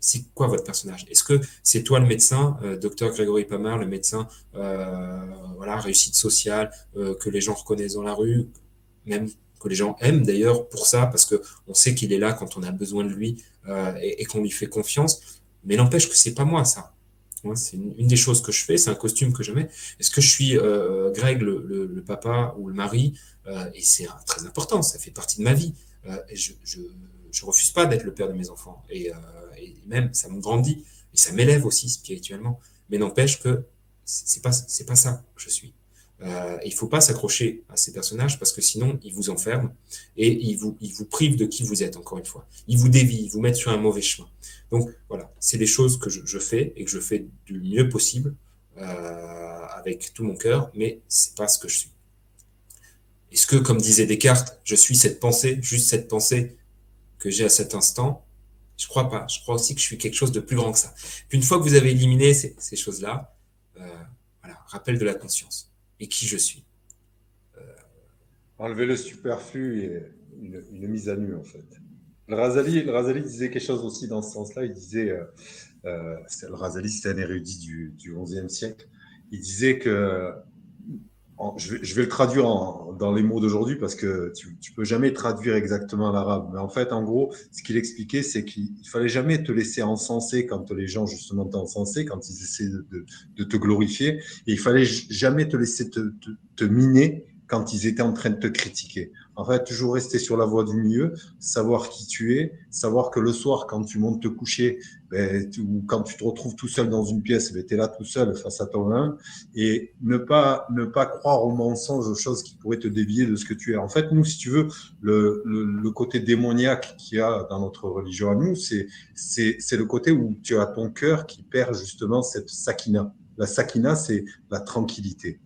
C'est quoi votre personnage? Est-ce que c'est toi le médecin, docteur Grégory Pamar, le médecin, voilà, réussite sociale, que les gens reconnaissent dans la rue, même que les gens aiment d'ailleurs pour ça, parce que on sait qu'il est là quand on a besoin de lui et qu'on lui fait confiance. Mais n'empêche que c'est pas moi ça. Moi, c'est une des choses que je fais, c'est un costume que je mets. Est-ce que je suis Greg, le papa ou le mari et c'est très important, ça fait partie de ma vie. Et je refuse pas d'être le père de mes enfants. Et même, ça me grandit. Et ça m'élève aussi spirituellement. Mais n'empêche que c'est pas ça que je suis. Il faut pas s'accrocher à ces personnages parce que sinon, ils vous enferment et ils vous privent de qui vous êtes, encore une fois. Ils vous dévient, ils vous mettent sur un mauvais chemin. Donc voilà, c'est des choses que je fais et que je fais du mieux possible avec tout mon cœur, mais c'est pas ce que je suis. Est-ce que, comme disait Descartes, je suis cette pensée, juste cette pensée que j'ai à cet instant? Je crois pas. Je crois aussi que je suis quelque chose de plus grand que ça. Puis une fois que vous avez éliminé ces choses-là, voilà, rappel de la conscience et qui je suis. Enlever le superflu et une mise à nu, en fait. Le Razali disait quelque chose aussi dans ce sens-là. Il disait, le Razali, c'était un érudit du XIe siècle. Il disait que je vais le traduire dans les mots d'aujourd'hui parce que tu peux jamais traduire exactement l'arabe. Mais en fait, en gros, ce qu'il expliquait, c'est qu'il fallait jamais te laisser encenser quand les gens justement t'encensaient, quand ils essaient de te glorifier. Et il fallait jamais te laisser te miner quand ils étaient en train de te critiquer. En fait, toujours rester sur la voie du milieu, savoir qui tu es, savoir que le soir, quand tu montes te coucher, ou quand tu te retrouves tout seul dans une pièce, tu es là tout seul face à toi-même et ne pas croire aux mensonges, aux choses qui pourraient te dévier de ce que tu es. En fait, nous, si tu veux, le côté démoniaque qu'il y a dans notre religion à nous, c'est le côté où tu as ton cœur qui perd justement cette sakina. La sakina, c'est la tranquillité.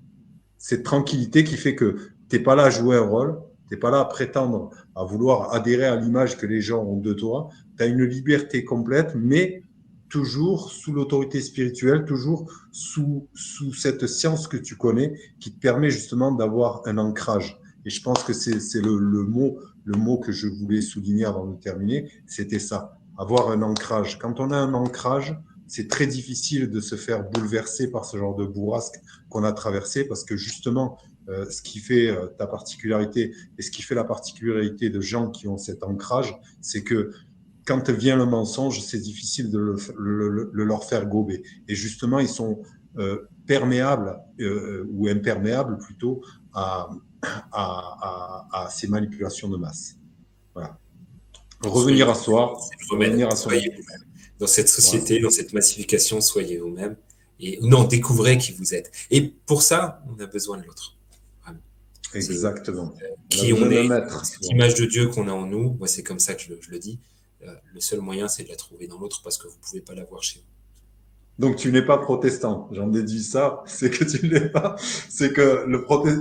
Cette tranquillité qui fait que tu n'es pas là à jouer un rôle, tu n'es pas là à prétendre, à vouloir adhérer à l'image que les gens ont de toi. Tu as une liberté complète, mais toujours sous l'autorité spirituelle, toujours sous cette science que tu connais, qui te permet justement d'avoir un ancrage. Et je pense que c'est le mot que je voulais souligner avant de terminer, c'était ça, avoir un ancrage. Quand on a un ancrage, c'est très difficile de se faire bouleverser par ce genre de bourrasque qu'on a traversé, parce que justement, ce qui fait ta particularité et ce qui fait la particularité de gens qui ont cet ancrage, c'est que quand vient le mensonge, c'est difficile de leur faire gober. Et justement, ils sont perméables ou imperméables plutôt à, à ces manipulations de masse. Voilà. Soyez Revenir à soi, c'est le remède. revenir à son. Soyez vous-même. Dans cette Voilà. société, dans cette massification, soyez vous-même. Et non, découvrez qui vous êtes. Et pour ça, on a besoin de l'autre. Vraiment. C'est Exactement. On a qui on besoin d'un est, maître. cette image de Dieu qu'on a en nous. Moi, c'est comme ça que je le dis. Le seul moyen, c'est de la trouver dans l'autre parce que vous ne pouvez pas l'avoir chez vous. Donc, tu n'es pas protestant. J'en déduis ça, c'est que tu ne l'es pas. C'est que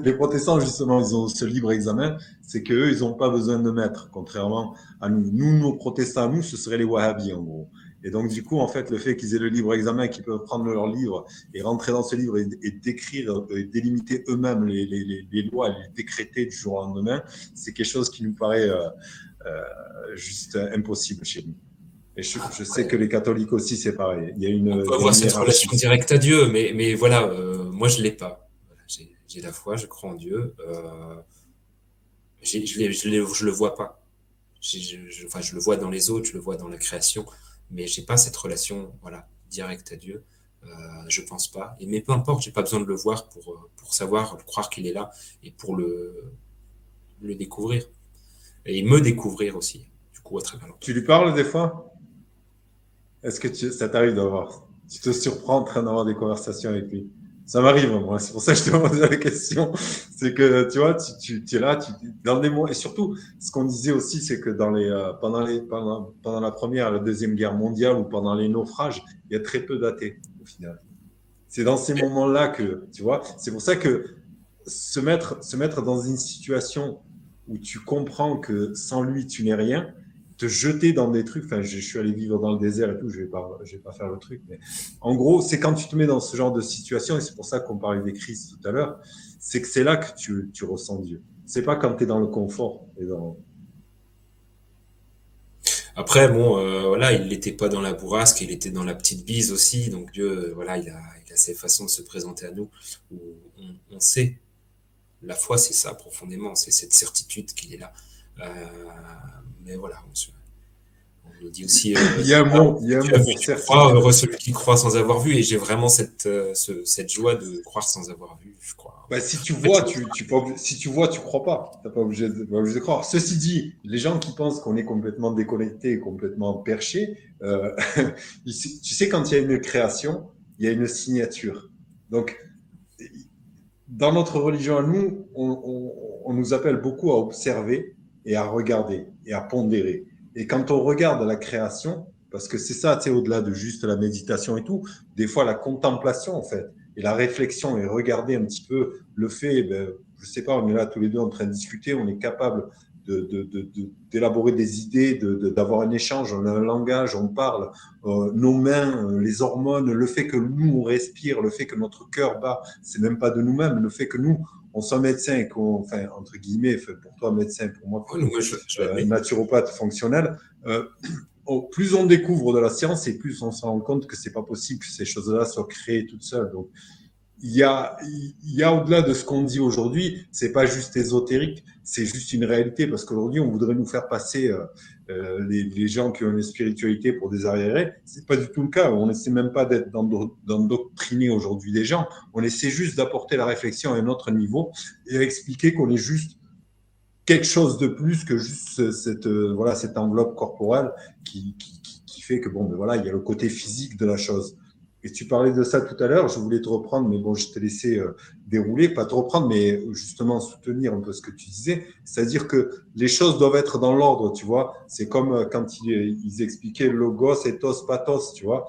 les protestants, justement, ils ont ce libre examen. C'est qu'eux, ils n'ont pas besoin de maître, contrairement à nous. Nous, nos protestants, nous, ce seraient les wahhabis, en gros. Et donc, du coup, en fait, le fait qu'ils aient le libre examen, qu'ils peuvent prendre leur livre et rentrer dans ce livre et décrire et délimiter eux-mêmes les lois, les décréter du jour au lendemain, c'est quelque chose qui nous paraît juste impossible chez nous. Et je sais que les catholiques aussi, c'est pareil. On peut Il y a avoir une cette hiérarchie. relation directe à Dieu, mais voilà, moi, je ne l'ai pas. Voilà, j'ai la foi, je crois en Dieu. Je le vois pas. Enfin, je le vois dans les autres, je le vois dans la création, mais j'ai pas cette relation, voilà, directe à Dieu. Je pense pas. Mais peu importe, j'ai pas besoin de le voir pour savoir, croire qu'il est là et pour le découvrir et me découvrir aussi. Du coup, à travers l'autre. Tu lui parles des fois? Est-ce que ça t'arrive d'avoir? Tu te surprends en train d'avoir des conversations avec lui? Ça m'arrive, moi. C'est pour ça que je te pose la question. C'est que, tu vois, tu es là, dans des mots. Et surtout, ce qu'on disait aussi, c'est que pendant la première et la deuxième guerre mondiale ou pendant les naufrages, il y a très peu d'athées, au final. C'est dans ces moments-là que, tu vois, c'est pour ça que se mettre dans une situation où tu comprends que sans lui, tu n'es rien, te jeter dans des trucs, enfin, je suis allé vivre dans le désert et tout, je vais pas faire le truc, mais en gros, c'est quand tu te mets dans ce genre de situation, et c'est pour ça qu'on parlait des crises tout à l'heure, c'est que c'est là que tu ressens Dieu. C'est pas quand tu es dans le confort. Et dans... Après, bon, voilà, il n'était pas dans la bourrasque, il était dans la petite bise aussi. Donc Dieu, voilà, il a ses façons de se présenter à nous où on sait. La foi, c'est ça profondément, c'est cette certitude qu'il est là. Euh, mais voilà, on nous dit aussi, Il y a un tu as mot vu, pour tu crois, certitude. heureux celui qui croit sans avoir vu. Et j'ai vraiment cette joie de croire sans avoir vu, je crois. Bah, si tu En fait, vois, si tu vois, tu crois pas. T'as pas obligé de croire. Ceci dit, les gens qui pensent qu'on est complètement déconnecté et complètement perché, tu sais, quand il y a une création, il y a une signature. Donc, dans notre religion à nous, on nous appelle beaucoup à observer et à regarder et à pondérer. Et quand on regarde la création, parce que c'est ça, tu sais, au-delà de juste la méditation et tout, des fois la contemplation, en fait, et la réflexion et regarder un petit peu le fait, ben, je sais pas, on est là tous les deux en train de discuter, on est capable d'élaborer des idées, d'avoir un échange, on a un langage, on parle, nos mains, les hormones, le fait que nous, on respire, le fait que notre cœur bat, c'est même pas de nous-mêmes, le fait que nous, on soit médecin et qu'on, enfin, entre guillemets, pour toi médecin, pour moi ouais, plutôt moi, je l'admets. naturopathe fonctionnel, plus on découvre de la science et plus on se rend compte que c'est pas possible que ces choses-là soient créées toutes seules. Donc, il y a au-delà de ce qu'on dit aujourd'hui, c'est pas juste ésotérique, c'est juste une réalité parce qu'aujourd'hui on voudrait nous faire passer les gens qui ont une spiritualité pour des arriérés. C'est pas du tout le cas. On essaie même pas d'être d'endoctriner aujourd'hui des gens. On essaie juste d'apporter la réflexion à un autre niveau et à expliquer qu'on est juste quelque chose de plus que juste voilà cette enveloppe corporelle qui fait que bon ben voilà il y a le côté physique de la chose. Et tu parlais de ça tout à l'heure, je voulais te reprendre, mais bon, je t'ai laissé dérouler, pas te reprendre, mais justement soutenir un peu ce que tu disais. C'est-à-dire que les choses doivent être dans l'ordre, tu vois. C'est comme quand ils expliquaient logos, ethos, pathos, tu vois.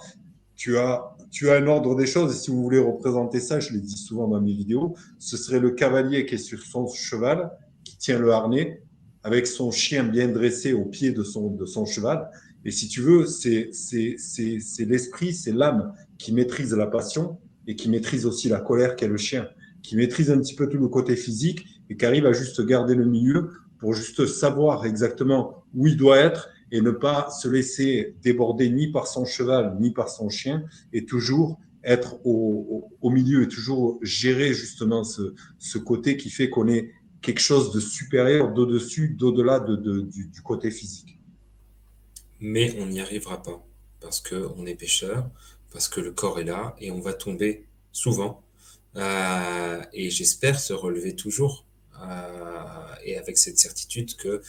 Tu as un ordre des choses, et si vous voulez représenter ça, je l'ai dit souvent dans mes vidéos, ce serait le cavalier qui est sur son cheval, qui tient le harnais, avec son chien bien dressé au pied de son cheval, Et si tu veux, c'est l'esprit, c'est l'âme qui maîtrise la passion et qui maîtrise aussi la colère qu'est le chien, qui maîtrise un petit peu tout le côté physique et qui arrive à juste garder le milieu pour juste savoir exactement où il doit être et ne pas se laisser déborder ni par son cheval ni par son chien et toujours être au milieu et toujours gérer justement ce côté qui fait qu'on est quelque chose de supérieur, d'au-dessus, d'au-delà du côté physique. Mais on n'y arrivera pas parce que on est pécheur, parce que le corps est là et on va tomber souvent. Et j'espère se relever toujours et avec cette certitude que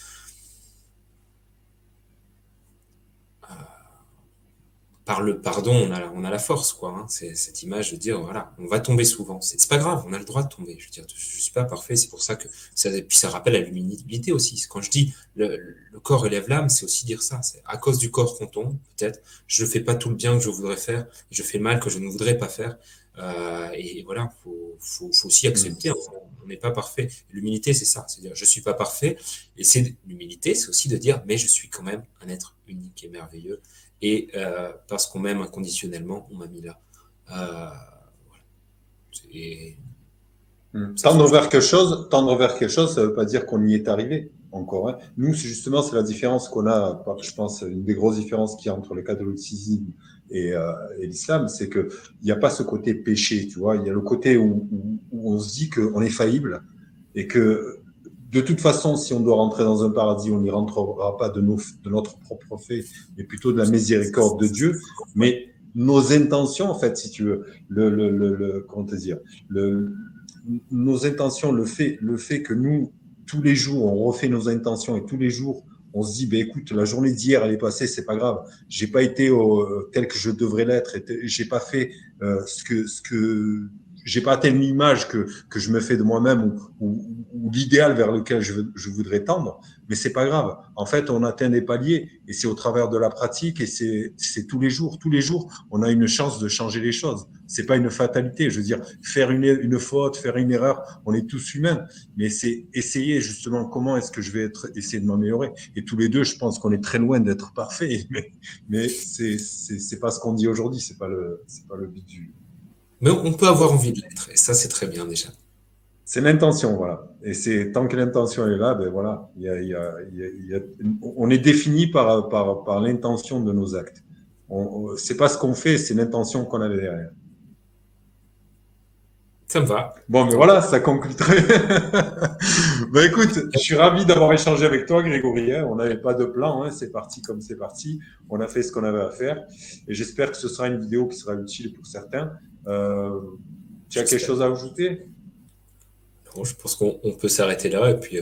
par le pardon, on a la force, quoi. Hein. C'est cette image de dire, voilà, on va tomber souvent. C'est pas grave, on a le droit de tomber. Je veux dire, je suis pas parfait, c'est pour ça que ça, et puis ça rappelle à l'humilité aussi. Quand je dis le corps élève l'âme, c'est aussi dire ça. C'est à cause du corps qu'on tombe, peut-être. Je fais pas tout le bien que je voudrais faire, je fais le mal que je ne voudrais pas faire. Et voilà, faut aussi accepter. Hein. On n'est pas parfait. L'humilité, c'est ça. C'est dire, je suis pas parfait. Et c'est l'humilité, c'est aussi de dire, mais je suis quand même un être unique et merveilleux. Et parce qu'on m'aime inconditionnellement, on m'a mis là. Voilà. Et ça change tout. Tendre vers quelque chose, ça ne veut pas dire qu'on y est arrivé encore. Hein. Nous, c'est la différence qu'on a, je pense, une des grosses différences qu'il y a entre le catholicisme et l'islam, c'est qu'il n'y a pas ce côté péché, tu vois. Il y a le côté où on se dit qu'on est faillible et que de toute façon, si on doit rentrer dans un paradis, on n'y rentrera pas de notre propre fait, mais plutôt de la miséricorde de Dieu. Mais nos intentions, en fait, si tu veux, comment te dire, le, nos intentions, le fait que nous, tous les jours, on refait nos intentions et tous les jours, on se dit, ben écoute, la journée d'hier, elle est passée, c'est pas grave. J'ai pas été tel que je devrais l'être. J'ai pas fait ce que j'ai pas atteint l'image que je me fais de moi-même ou l'idéal vers lequel je voudrais tendre, mais c'est pas grave. En fait, on atteint des paliers et c'est au travers de la pratique et c'est tous les jours. Tous les jours, on a une chance de changer les choses. C'est pas une fatalité. Je veux dire, faire une faute, faire une erreur, on est tous humains, mais c'est essayer justement comment est-ce que je vais essayer de m'améliorer. Et tous les deux, je pense qu'on est très loin d'être parfait, mais c'est pas ce qu'on dit aujourd'hui. C'est pas le but du. Mais on peut avoir envie de l'être, et ça, c'est très bien déjà. C'est l'intention, voilà. Et c'est tant que l'intention est là, ben voilà, on est défini par l'intention de nos actes. C'est pas ce qu'on fait, c'est l'intention qu'on a derrière. Ça me va. Bon, mais voilà, ça conclut très. Ben écoute, je suis ravi d'avoir échangé avec toi, Grégory. Hein. On n'avait pas de plan, hein. C'est parti comme c'est parti. On a fait ce qu'on avait à faire. Et j'espère que ce sera une vidéo qui sera utile pour certains. Tu as quelque J'espère. chose à ajouter? Bon, je pense qu'on peut s'arrêter là, et puis